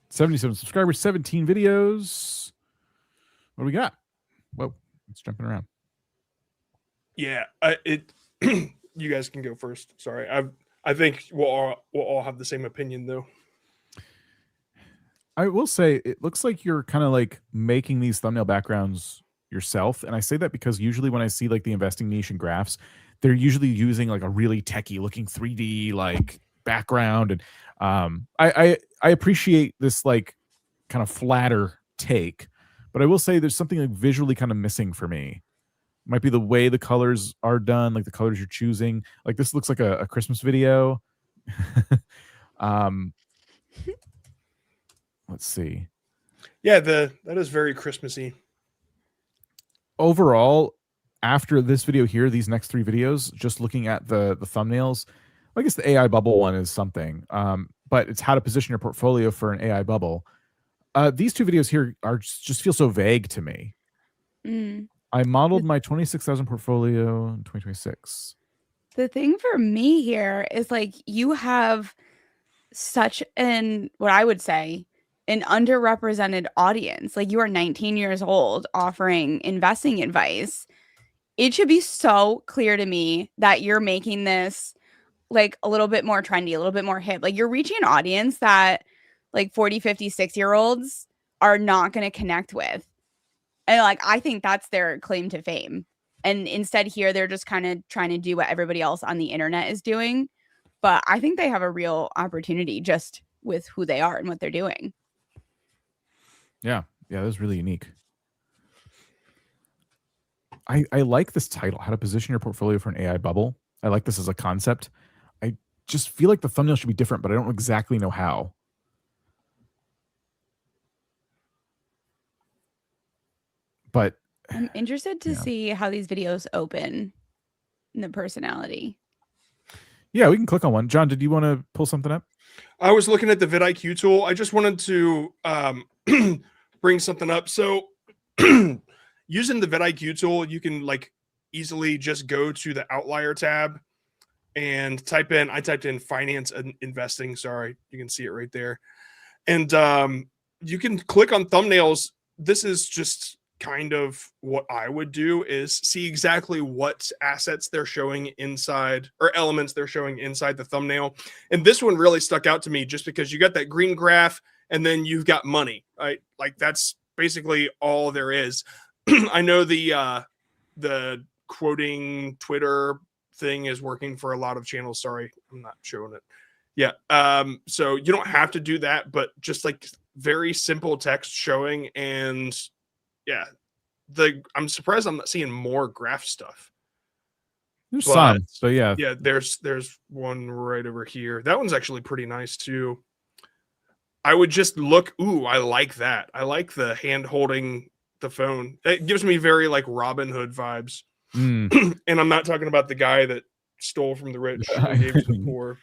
77 subscribers, 17 videos. What do we got? Whoa, it's jumping around. Yeah, you guys can go first. Sorry, I think we'll all have the same opinion though. I will say it looks like you're kind of like making these thumbnail backgrounds yourself. And I say that because usually when I see like the investing niche and graphs, they're usually using like a really techie looking 3D like background. And I appreciate this like kind of flatter take, but I will say there's something like visually kind of missing for me. Might be the way the colors are done, like the colors you're choosing. Like this looks like a Christmas video. Let's see. Yeah, that is very Christmassy. Overall, after this video here, these next 3 videos, just looking at the thumbnails, I guess the AI bubble one is something. But it's how to position your portfolio for an AI bubble. These 2 videos here are just feel so vague to me. I modeled my 26,000 portfolio in 2026. The thing for me here is like you have such what I would say, an underrepresented audience. Like you are 19 years old offering investing advice. It should be so clear to me that you're making this like a little bit more trendy, a little bit more hip. Like you're reaching an audience that like 40, 50, 6-year-olds are not going to connect with. And like, I think that's their claim to fame. And instead here, they're just kind of trying to do what everybody else on the internet is doing. But I think they have a real opportunity just with who they are and what they're doing. Yeah. Yeah, that was really unique. I like this title, How to Position Your Portfolio for an AI Bubble. I like this as a concept. I just feel like the thumbnail should be different, but I don't exactly know how. But I'm interested to see how these videos open in the personality. Yeah, we can click on one. John, did you want to pull something up? I was looking at the vidIQ tool. I just wanted to bring something up. So using the vidIQ tool, you can like easily just go to the outlier tab and I typed in finance and investing. Sorry, you can see it right there. And you can click on thumbnails. This is just kind of what I would do, is see exactly what assets they're showing inside, or elements they're showing inside the thumbnail. And this one really stuck out to me just because you got that green graph and then you've got money, right? Like that's basically all there is. I know the quoting Twitter thing is working for a lot of channels. Sorry, I'm not showing it. Yeah. So you don't have to do that, but just like very simple text showing. And yeah, I'm surprised I'm not seeing more graph stuff. There's some, so yeah. Yeah, there's one right over here. That one's actually pretty nice too. I would just look, ooh, I like that. I like the hand holding the phone. It gives me very like Robin Hood vibes. And I'm not talking about the guy that stole from the rich and gave to the poor.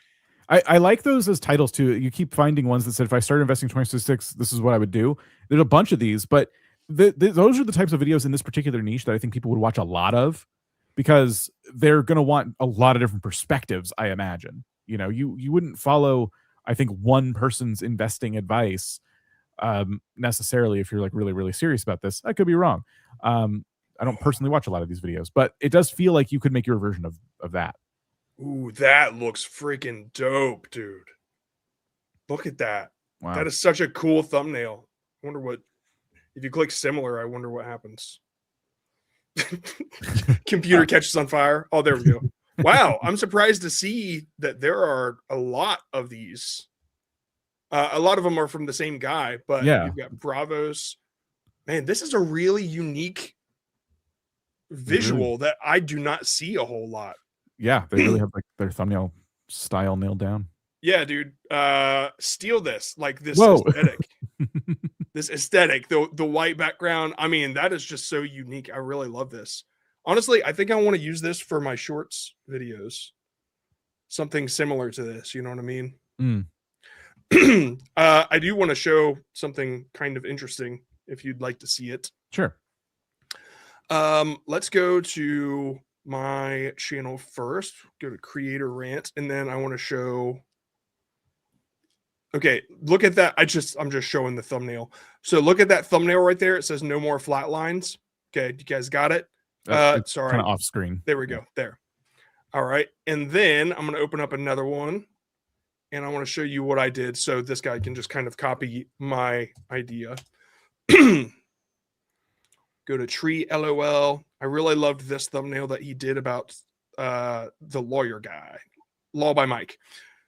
I like those as titles too. You keep finding ones that said, if I started investing 2026, this is what I would do. There's a bunch of these, but those are the types of videos in this particular niche that I think people would watch a lot of, because they're going to want a lot of different perspectives, I imagine. You know, you wouldn't follow, I think, one person's investing advice necessarily if you're like really, really serious about this. I could be wrong. I don't personally watch a lot of these videos, but it does feel like you could make your version of that. Ooh, that looks freaking dope, dude. Look at that. Wow. That is such a cool thumbnail. I wonder what, if you click similar, I wonder what happens. Computer catches on fire. Oh, there we go. Wow. I'm surprised to see that there are a lot of these. A lot of them are from the same guy, but yeah, you've got Bravos. Man, this is a really unique visual that I do not see a whole lot. Yeah, they really have like their thumbnail style nailed down. Yeah, dude. Steal this. Like this Whoa. aesthetic. This aesthetic, the white background. I mean, that is just so unique. I really love this. Honestly, I think I want to use this for my shorts videos. Something similar to this, you know what I mean? I do want to show something kind of interesting if you'd like to see it. Sure. Let's go to my channel first. Go to creator rant, and then I want to show. Okay, look at that. I'm just showing the thumbnail. So look at that thumbnail right there. It says no more flat lines. Okay, you guys got it? Sorry. Kind of off screen. There we go. There. All right. And then I'm going to open up another one. and I want to show you what I did so this guy can just kind of copy my idea. Go to tree LOL. I really loved this thumbnail that he did about the lawyer guy, Law by Mike.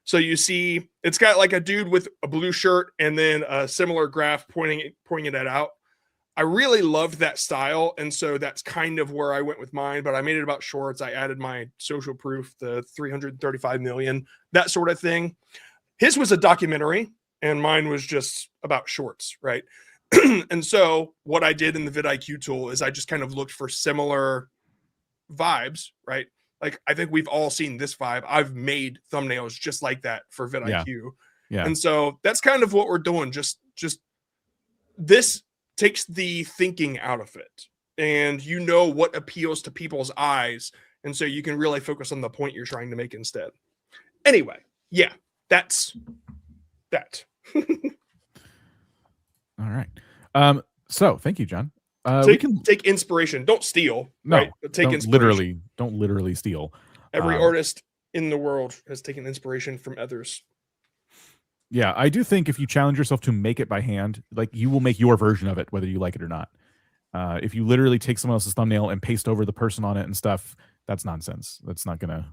So you see, it's got like a dude with a blue shirt and then a similar graph pointing it out. I really loved that style, and so that's kind of where I went with mine, but I made it about shorts. I added my social proof, the 335 million, that sort of thing. His was a documentary, and mine was just about shorts, right? And so what I did in the vidIQ tool is I just kind of looked for similar vibes, right? Like, I think we've all seen this vibe. I've made thumbnails just like that for vidIQ. Yeah. And so that's kind of what we're doing. Just this takes the thinking out of it, and you know what appeals to people's eyes, and so you can really focus on the point you're trying to make instead. Anyway, yeah, that's that. All right. So thank you, John. We can take inspiration. Don't steal. No, right? But take inspiration. Don't literally steal. Every artist in the world has taken inspiration from others. Yeah, I do think if you challenge yourself to make it by hand, like, you will make your version of it, whether you like it or not. If you literally take someone else's thumbnail and paste over the person on it and stuff, that's nonsense. That's not gonna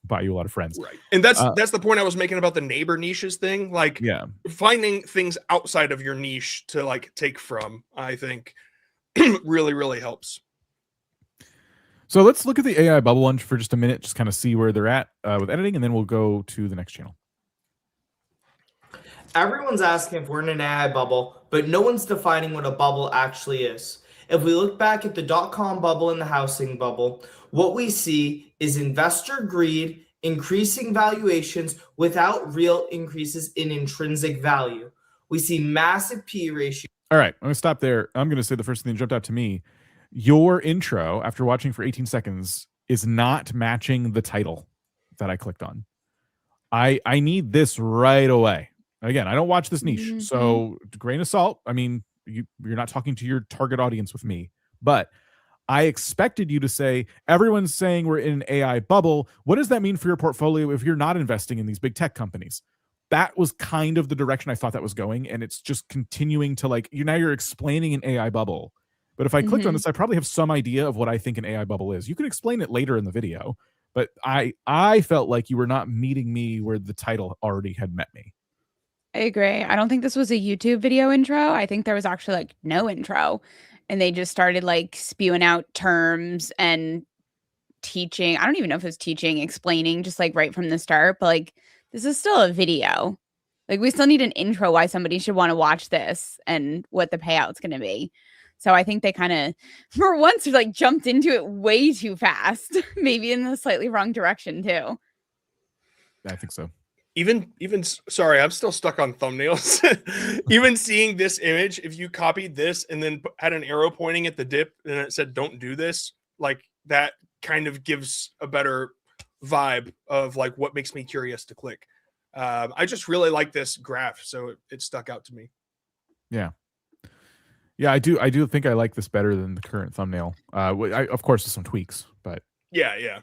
buy you a lot of friends. Right. And that's the point I was making about the neighbor niches thing. Like, yeah, finding things outside of your niche to like take from, I think really, really helps. So let's look at the AI bubble one for just a minute, just kind of see where they're at with editing, and then we'll go to the next channel. Everyone's asking if we're in an AI bubble, but no one's defining what a bubble actually is. If we look back at the .com bubble and the housing bubble, what we see is investor greed, increasing valuations without real increases in intrinsic value. We see massive P ratio. All right, I'm going to stop there. I'm going to say the first thing that jumped out to me. Your intro, after watching for 18 seconds, is not matching the title that I clicked on. I need this right away. Again, I don't watch this niche, so grain of salt. I mean, you're not talking to your target audience with me, but I expected you to say, everyone's saying we're in an AI bubble. What does that mean for your portfolio if you're not investing in these big tech companies? That was kind of the direction I thought that was going, and it's just continuing to, like, now you're explaining an AI bubble. But if I clicked on this, I probably have some idea of what I think an AI bubble is. You can explain it later in the video, but I felt like you were not meeting me where the title already had met me. I agree. I don't think this was a YouTube video intro. I think there was actually like no intro, and they just started like spewing out terms and teaching. I don't even know if it was teaching, explaining just like right from the start, but like, this is still a video. Like, we still need an intro why somebody should want to watch this and what the payout's going to be. So I think they kind of, for once, like jumped into it way too fast, maybe in the slightly wrong direction too. I think so. Even sorry, I'm still stuck on thumbnails. Even seeing this image, if you copied this and then had an arrow pointing at the dip and it said don't do this, like, that kind of gives a better vibe of like what makes me curious to click. I just really like this graph, so it stuck out to me. Yeah, I do think I like this better than the current thumbnail. Of course, there's some tweaks, but yeah.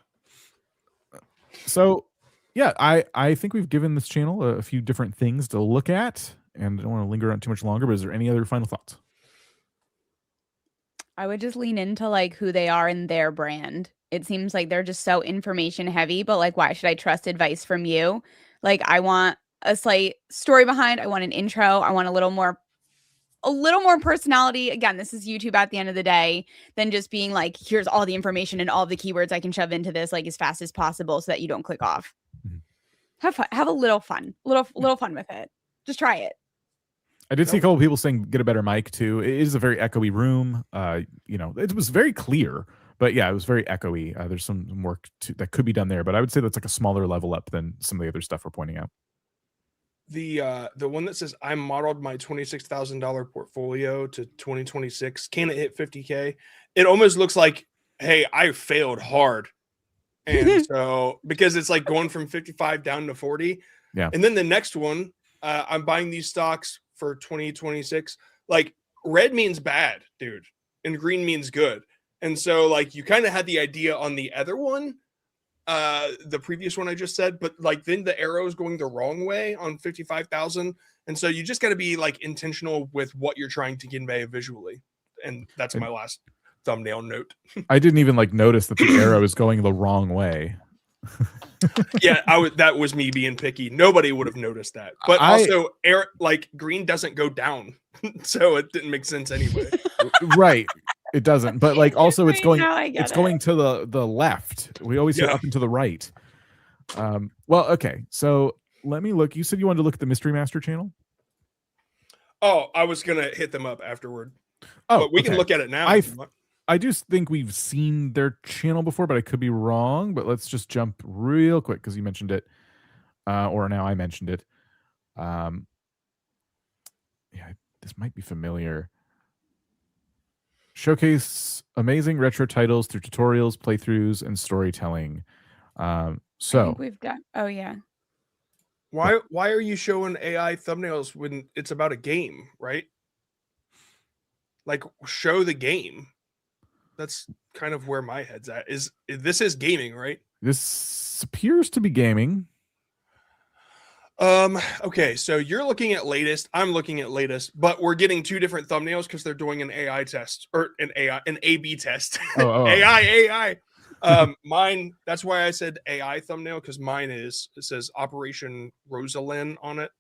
So yeah, I think we've given this channel a few different things to look at, and I don't want to linger on too much longer, but is there any other final thoughts? I would just lean into like who they are and their brand. It seems like they're just so information heavy, but like, why should I trust advice from you? Like, I want a slight story behind. I want an intro. I want a little more personality. Again, this is YouTube at the end of the day, than just being like, here's all the information and all the keywords I can shove into this like as fast as possible so that you don't click off. Have fun. Have a little fun. Little fun with it. Just try it. I did see a couple of people saying get a better mic too. It is a very echoey room. It was very clear, but yeah, it was very echoey. There's some work that could be done there, but I would say that's like a smaller level up than some of the other stuff we're pointing out. The one that says I modeled my $26,000 portfolio to 2026. Can it hit 50K? It almost looks like, hey, I failed hard. And so, because it's like going from 55 down to 40. Yeah. And then the next one, I'm buying these stocks for 2026. Like, red means bad, dude, and green means good. And so, like, you kind of had the idea on the other one. the previous one I just said, but like then the arrow is going the wrong way on 55,000. And so you just got to be like intentional with what you're trying to convey visually. And that's my last thumbnail note. I didn't even like notice that the arrow is going the wrong way. Yeah, that was me being picky. Nobody would have noticed that. But also like green doesn't go down. So it didn't make sense anyway. Right. It doesn't. But like also it's going going to the left. We always hear up and to the right. Well, okay. So let me look. You said you wanted to look at the Mystery Master channel? Oh, I was gonna hit them up afterward. Oh, but we can look at it now. I do think we've seen their channel before, but I could be wrong. But let's just jump real quick because you mentioned it, or now I mentioned it. Yeah, this might be familiar. Showcase amazing retro titles through tutorials, playthroughs, and storytelling. I So think we've got. Oh yeah. Why are you showing AI thumbnails when it's about a game, right? Like show the game. That's kind of where my head's at. This is gaming, right? this appears to be gaming. Okay, so you're looking at latest, I'm looking at latest, but we're getting two different thumbnails because they're doing an AI test or an A/B test. AI. Mine, that's why I said AI thumbnail, because mine it says Operation Rosalind on it,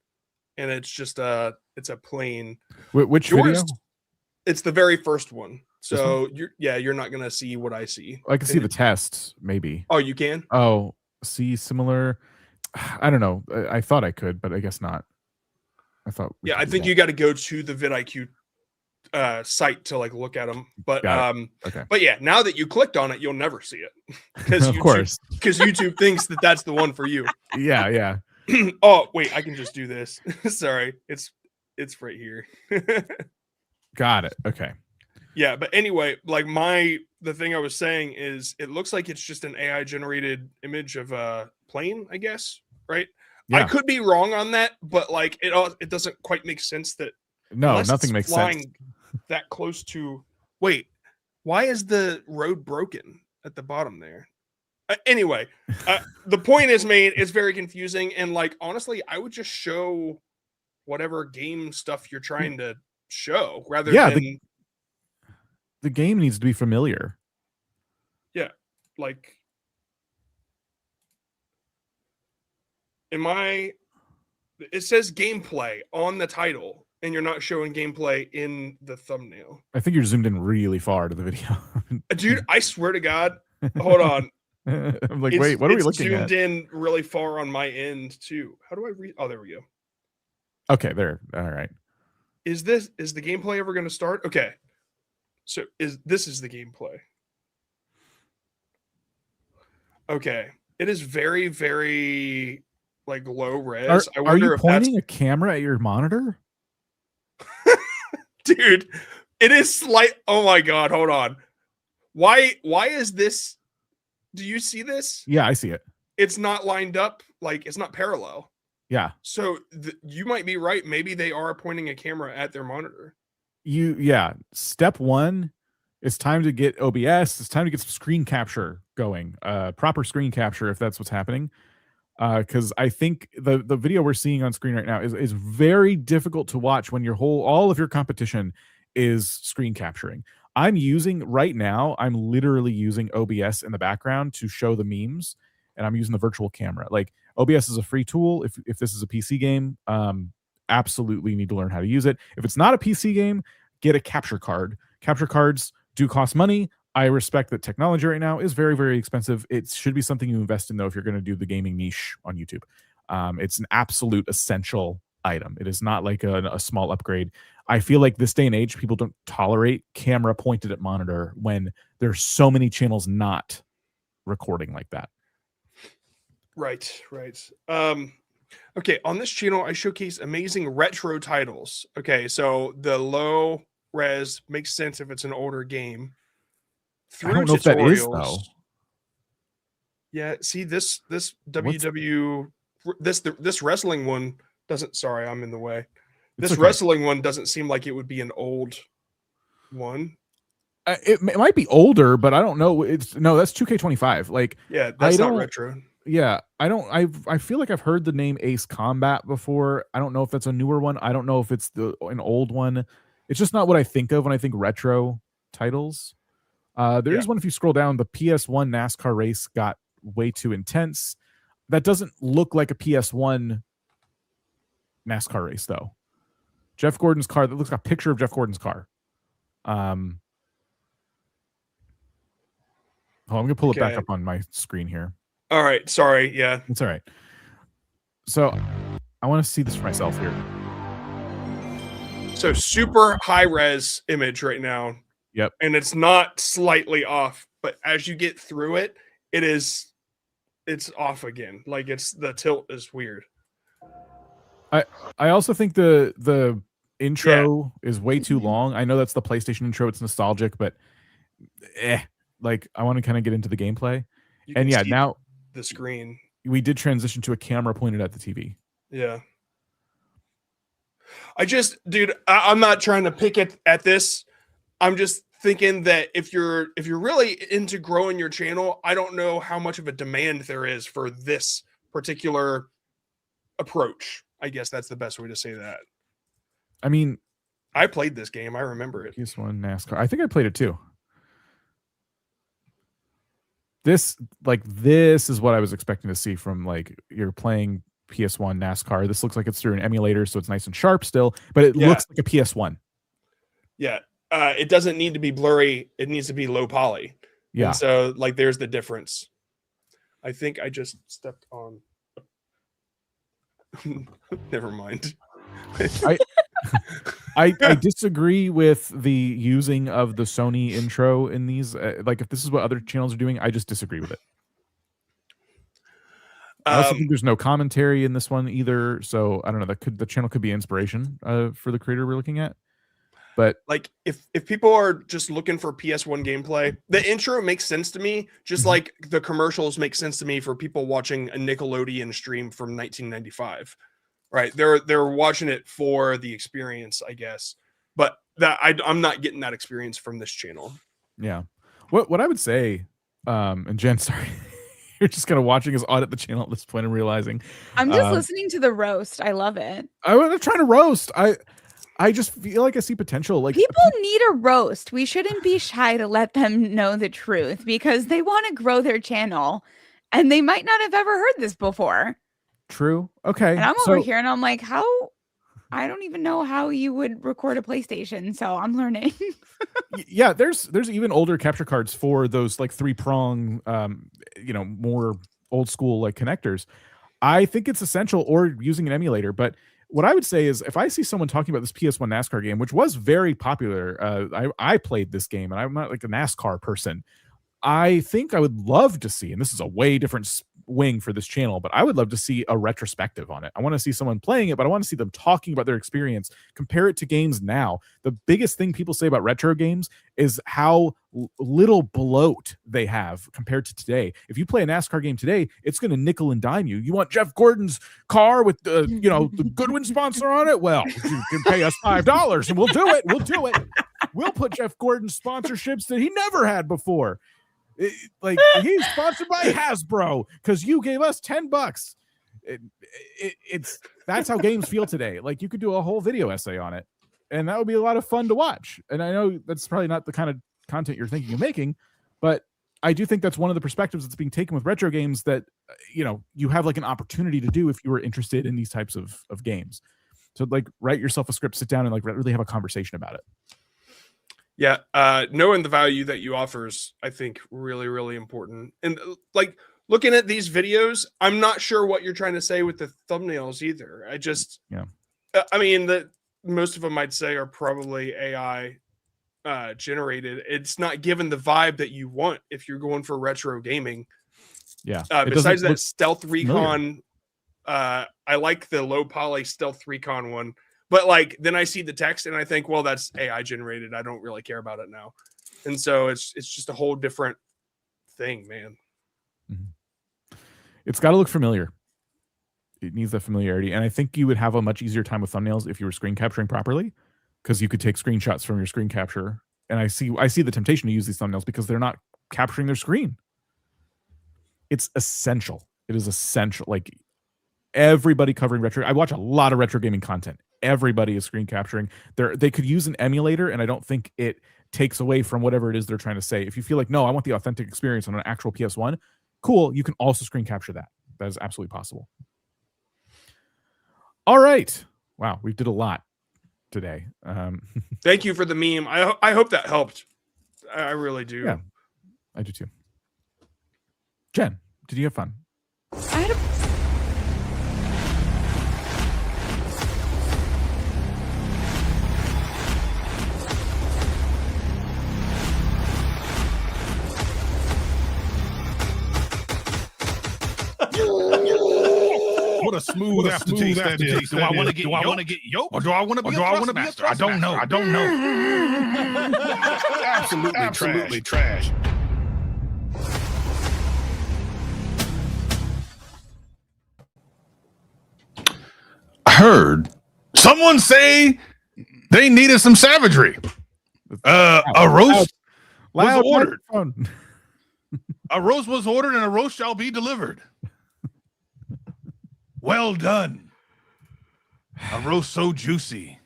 and it's just it's a plain. Which video? It's the very first one. So you're not gonna see what I see. I can see the test, maybe. Oh, you can? Oh, see similar. I don't know. I thought I could, but I guess not. I thought. Yeah, I think you got to go to the vidIQ site to like look at them. But okay. But yeah, now that you clicked on it, you'll never see it because Of course, because YouTube thinks that that's the one for you. Yeah. Oh wait, I can just do this. Sorry, it's right here. Got it. Okay. Yeah, but anyway, like the thing I was saying is it looks like it's just an AI generated image of a plane, I guess, right? Yeah. I could be wrong on that, but like it doesn't quite make sense that nothing makes sense that close to. Wait, why is the road broken at the bottom there? Anyway, the point is made. It's very confusing, and like honestly, I would just show whatever game stuff you're trying to show rather than. The game needs to be familiar. Yeah, like it says gameplay on the title and you're not showing gameplay in the thumbnail. I think you're zoomed in really far to the video. Dude, I swear to God. Hold on. I'm like, wait, what are we looking at? It's zoomed in really far on my end too. How do I read? Oh, there we go. Okay, there. All right. Is the gameplay ever going to start? Okay. So this is the gameplay. Okay. It is very, very like low res. I wonder are you if pointing a camera at your monitor? Dude, it is slight. Oh my God. Hold on. Why is this? Do you see this? Yeah, I see it. It's not lined up. Like it's not parallel. Yeah. So you might be right. Maybe they are pointing a camera at their monitor. Step one, it's time to get OBS. It's time to get some screen capture going. Proper screen capture if that's what's happening. Because I think the video we're seeing on screen right now is very difficult to watch when all of your competition is screen capturing. I'm literally using OBS in the background to show the memes, and I'm using the virtual camera. Like OBS is a free tool. If this is a PC game, absolutely need to learn how to use it. If it's not a PC game, get a capture card. Capture cards do cost money. I respect that technology right now is very, very expensive. It should be something you invest in, though, if you're going to do the gaming niche on YouTube. It's an absolute essential item. It is not like a small upgrade. I feel like this day and age, people don't tolerate camera pointed at monitor when there's so many channels not recording like that. Right. Okay, on this channel, I showcase amazing retro titles. Okay, so the low res makes sense if it's an older game. I don't know if that is, though. Yeah, see this this wrestling one doesn't. Sorry, I'm in the way. This wrestling one doesn't seem like it would be an old one. It might be older, but I don't know. That's 2K25. Like, Yeah, that's I not don't- retro. Yeah, I feel like I've heard the name Ace Combat before. I don't know if that's a newer one. I don't know if it's an old one. It's just not what I think of when I think retro titles. There is one, if you scroll down, the PS1 NASCAR race got way too intense. That doesn't look like a PS1 NASCAR race, though. Jeff Gordon's car, that looks like a picture of Jeff Gordon's car. I'm gonna pull it back up on my screen here. All right, sorry. Yeah, it's all right. So I want to see this for myself here. So super high res image right now. Yep. And it's not slightly off, but as you get through it, it's off again. Like the tilt is weird. I also think the intro is way too long. I know that's the PlayStation intro. It's nostalgic, but like I want to kind of get into the gameplay. And yeah, now the screen. We did transition to a camera pointed at the TV. Yeah. Dude, I'm not trying to pick at this. I'm just thinking that if you're really into growing your channel, I don't know how much of a demand there is for this particular approach. I guess that's the best way to say that. I mean, I played this game. I remember it. PS1 NASCAR. I think I played it too. This is what I was expecting to see from like you're playing PS1 NASCAR. This looks like it's through an emulator, so it's nice and sharp still, but it looks like a PS1. Yeah. It doesn't need to be blurry. It needs to be low poly. Yeah. And so like there's the difference. I think I just stepped on. Never mind. I disagree with the using of the Sony intro in these. Like if this is what other channels are doing, I just disagree with it. I also think there's no commentary in this one either. So I don't know. The channel could be inspiration for the creator we're looking at. But like if people are just looking for PS1 gameplay, the intro makes sense to me, just like the commercials make sense to me for people watching a Nickelodeon stream from 1995. Right? They're watching it for the experience, I guess. But I'm not getting that experience from this channel. Yeah. What I would say, and Jen, sorry, you're just kind of watching us audit the channel at this point and realizing I'm just listening to the roast. I love it. I'm not trying to roast. I just feel like I see potential. Like people need a roast. We shouldn't be shy to let them know the truth because they want to grow their channel and they might not have ever heard this before. True. Okay. And I'm over here and I'm like, I don't even know how you would record a PlayStation. So I'm learning. Yeah, there's even older capture cards for those like 3-prong, more old school like connectors. I think it's essential, or using an emulator. But what I would say is if I see someone talking about this PS1 NASCAR game, which was very popular, I played this game and I'm not like a NASCAR person. I think I would love to see, and this is a way different wing for this channel, but I would love to see a retrospective on it. I want to see someone playing it, but I want to see them talking about their experience, compare it to games now. The biggest thing people say about retro games is how little bloat they have compared to today. If you play a NASCAR game today, it's going to nickel and dime you. You want Jeff Gordon's car with the Goodwin sponsor on it? Well, you can pay us $5 and we'll do it. We'll put Jeff Gordon sponsorships that he never had before. He's sponsored by Hasbro because you gave us $10. That's how games feel today. Like you could do a whole video essay on it, and that would be a lot of fun to watch. And I know that's probably not the kind of content you're thinking of making, but I do think that's one of the perspectives that's being taken with retro games that you have like an opportunity to do if you were interested in these types of games. So like write yourself a script, sit down, and like really have a conversation about it. Yeah, knowing the value that you offer is, I think, really, really important. And like looking at these videos, I'm not sure what you're trying to say with the thumbnails either. I mean, that most of them I'd say are probably AI generated. It's not given the vibe that you want if you're going for retro gaming. Yeah. Besides that stealth recon, I like the low poly stealth recon one. But like then I see the text and I think, well, that's AI generated. I don't really care about it now. And so it's just a whole different thing, man. Mm-hmm. It's got to look familiar. It needs that familiarity. And I think you would have a much easier time with thumbnails if you were screen capturing properly, because you could take screenshots from your screen capture and I see the temptation to use these thumbnails because they're not capturing their screen. It's essential. It is essential. Like everybody covering retro. I watch a lot of retro gaming content. Everybody is screen capturing. They could use an emulator, and I don't think it takes away from whatever it is they're trying to say. If you feel like, no, I want the authentic experience on an actual PS1, cool. You can also screen capture that. That is absolutely possible. All right. Wow, we did a lot today. Thank you for the meme. I hope that helped. I really do. Yeah, I do too. Jen, did you have fun? I had a What a smooth aftertaste that is. Do I want to get yoked? Or do I want to be a master? I don't know. Absolutely trash. I heard someone say they needed some savagery. A roast was ordered. A roast was ordered, and a roast shall be delivered. Well done. A roast so juicy,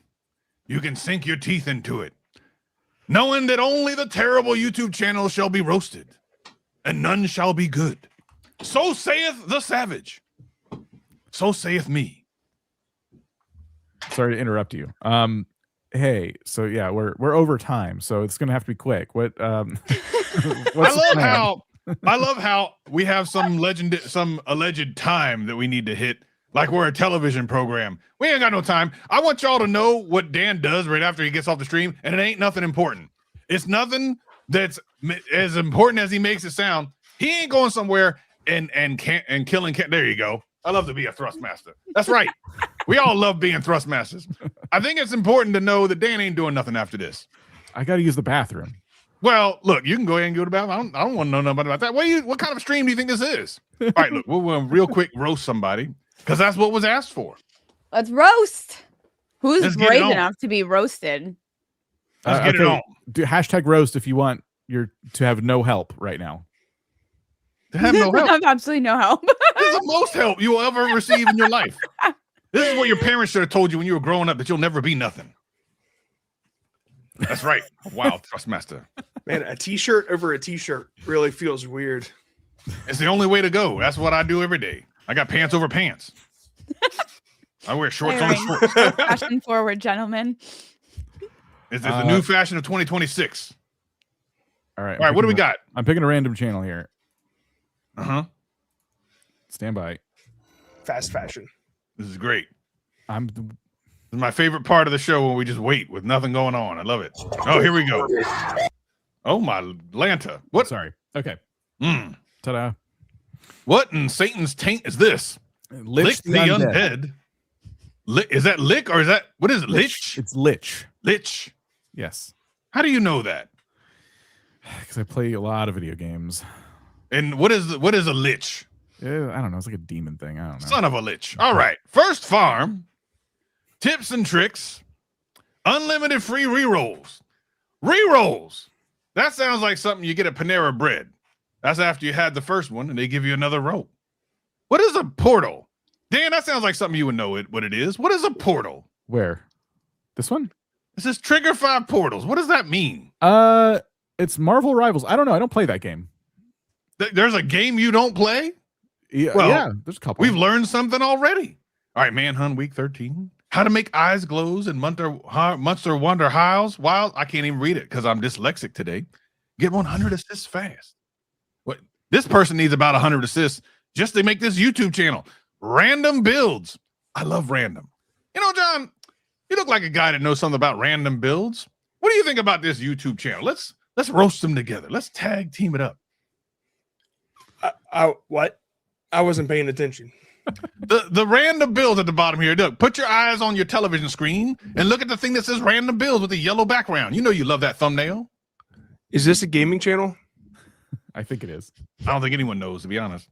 you can sink your teeth into it, knowing that only the terrible YouTube channel shall be roasted, and none shall be good. So saith the savage. So saith me. Sorry to interrupt you. Hey, so yeah, we're over time, so it's gonna have to be quick. What I love how we have some alleged time that we need to hit, like we're a television program. We ain't got no time. I want y'all to know what Dan does right after he gets off the stream, and it ain't nothing important. It's nothing that's as important as he makes it sound. He ain't going somewhere and killing. There you go. I love to be a thrust master. That's right. We all love being thrust masters. I think it's important to know that Dan ain't doing nothing after this. I got to use the bathroom. Well, look, you can go ahead and go to the bathroom. I don't want to know nothing about that. What kind of stream do you think this is? All right, look, we'll real quick roast somebody because that's what was asked for. Let's roast. Who's Let's get it brave on. enough to be roasted? Let's get it on. Do hashtag roast if you want to have no help right now. To have no help. I have absolutely no help. This is the most help you will ever receive in your life. This is what your parents should have told you when you were growing up, that you'll never be nothing. That's right. Wow, trust master. Man, a t-shirt over a t-shirt really feels weird. It's the only way to go. That's what I do every day. I got pants over pants. I wear shorts on shorts. Fashion forward, gentlemen. It's the new fashion of 2026. All right. All right, what do we got? I'm picking a random channel here. Uh-huh. Stand by. Fast fashion. This is great. This is my favorite part of the show when we just wait with nothing going on. I love it. Oh, here we go. Oh, my Lanta. What? Sorry. Okay. Ta-da. What in Satan's taint is this? Lick the undead. Is that lick or is that, what is it? Lich? It's lich. Lich. Yes. How do you know that? Because I play a lot of video games. And what is a lich? Yeah, I don't know. It's like a demon thing. I don't know. Son of a lich. All right. First farm. Tips and tricks. Unlimited free rerolls. Rerolls. That sounds like something you get at Panera Bread. That's after you had the first one and they give you another roll. What is a portal? Dan, that sounds like something you would know what it is. What is a portal? Where? This one? It says trigger 5 portals. What does that mean? It's Marvel Rivals. I don't know. I don't play that game. There's a game you don't play? Yeah, well, yeah, there's a couple. We've learned something already. All right, Manhunt Week 13. How to make eyes glows and Monster Wonder Hiles. Wild. I can't even read it because I'm dyslexic today. Get 100 assists fast. What? This person needs about 100 assists just to make this YouTube channel. Random builds. I love random. You know, John, you look like a guy that knows something about random builds. What do you think about this YouTube channel? Let's roast them together. Let's tag team it up. What? I wasn't paying attention. The random builds at the bottom here. Look, put your eyes on your television screen and look at the thing that says random builds with the yellow background. You know you love that thumbnail. Is this a gaming channel? I think it is. I don't think anyone knows, to be honest.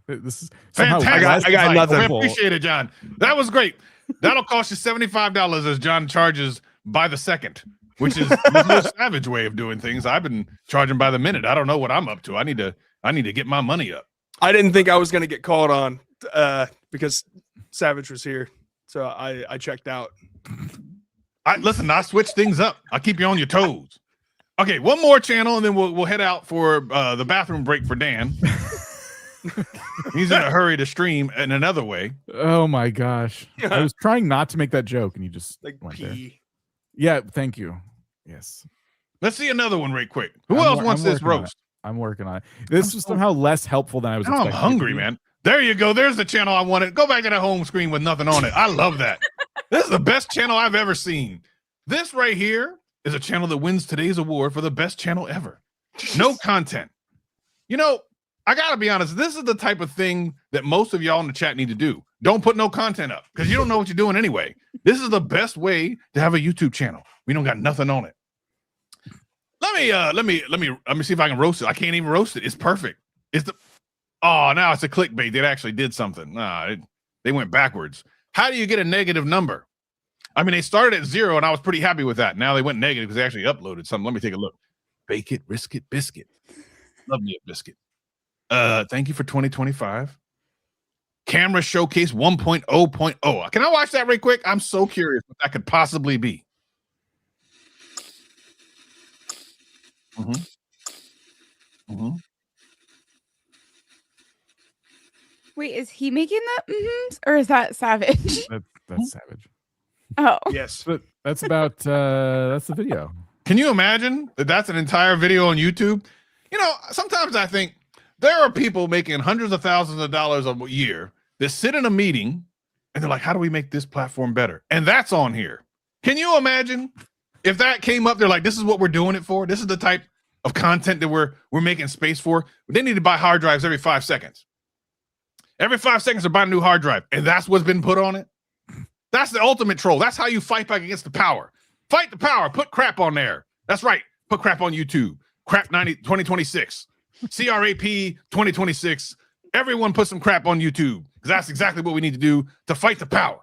This is fantastic. I got nothing. I appreciate it, John. That was great. That'll cost you $75 as John charges by the second, which is the most savage way of doing things. I've been charging by the minute. I don't know what I'm up to. I need to get my money up. I didn't think I was going to get called on because Savage was here. So I checked out. Listen, I switch things up. I keep you on your toes. Okay, one more channel, and then we'll head out for the bathroom break for Dan. He's in a hurry to stream in another way. Oh my gosh. I was trying not to make that joke, and you just Like went there. pee. Yeah, thank you. Yes. Let's see another one right quick. Who else wants this roast? I'm working on it. This is somehow less helpful than I was Now I'm expecting. hungry, man. There you go. There's the channel I wanted. Go back to that home screen with nothing on it. I love that. This is the best channel I've ever seen. This right here is a channel that wins today's award for the best channel ever. No content. You know, I got to be honest. This is the type of thing that most of y'all in the chat need to do. Don't put no content up because you don't know what you're doing anyway. This is the best way to have a YouTube channel. We don't got nothing on it. Let me see if I can roast it. I can't even roast it. It's perfect. Now it's a clickbait. They actually did something. They went backwards. How do you get a negative number? I mean, they started at 0, and I was pretty happy with that. Now they went negative because they actually uploaded something. Let me take a look. Bake it, risk it, biscuit. Love me a biscuit. Thank you for 2025. Camera showcase 1.0.0. Can I watch that right quick? I'm so curious what that could possibly be. Wait, is he making the or is that Savage? That's savage. Oh, Yes. But that's about that's the video. Can you imagine that that's an entire video on YouTube? You know, sometimes I think there are people making hundreds of thousands of dollars a year that sit in a meeting and they're like, how do we make this platform better? And that's on here. Can you imagine if that came up? They're like, this is what we're doing it for. This is the type of content that we're making space for. They need to buy hard drives every 5 seconds. Every 5 seconds, they're buying a new hard drive. And that's what's been put on it. That's the ultimate troll. That's how you fight back against the power. Fight the power. Put crap on there. That's right. Put crap on YouTube. Crap 2026. CRAP 2026. Everyone put some crap on YouTube because that's exactly what we need to do to fight the power.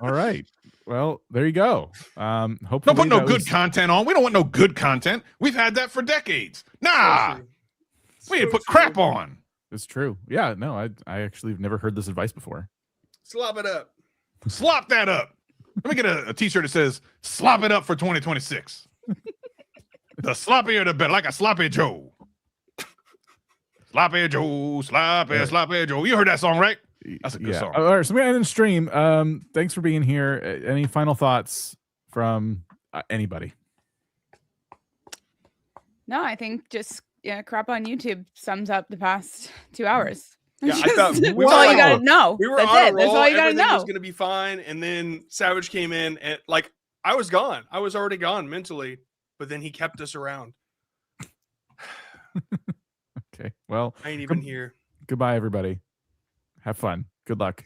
All right. Well, there you go. Hopefully Don't put no that good was- content on. We don't want no good content. We've had that for decades. Nah. We need to put crap on. It's true. Yeah, no, I actually have never heard this advice before. Slop it up. Slop that up. Let me get a t-shirt that says slop it up for 2026. The sloppier the better, like a sloppy Joe. Sloppy Joe, sloppy Joe. You heard that song, right? That's a good song. All right, so we're gonna end the stream. Thanks for being here. Any final thoughts from anybody? no, I think just crap on YouTube sums up the past 2 hours. Yeah, I thought That's we all were you on gotta a- know. We were That's on a it. That's roll. all you gotta Everything know. was going to be fine. And then Savage came in and like I was gone. I was already gone mentally, but then he kept us around. Okay. Well, I ain't even here. goodbye, everybody. Have fun. Good luck.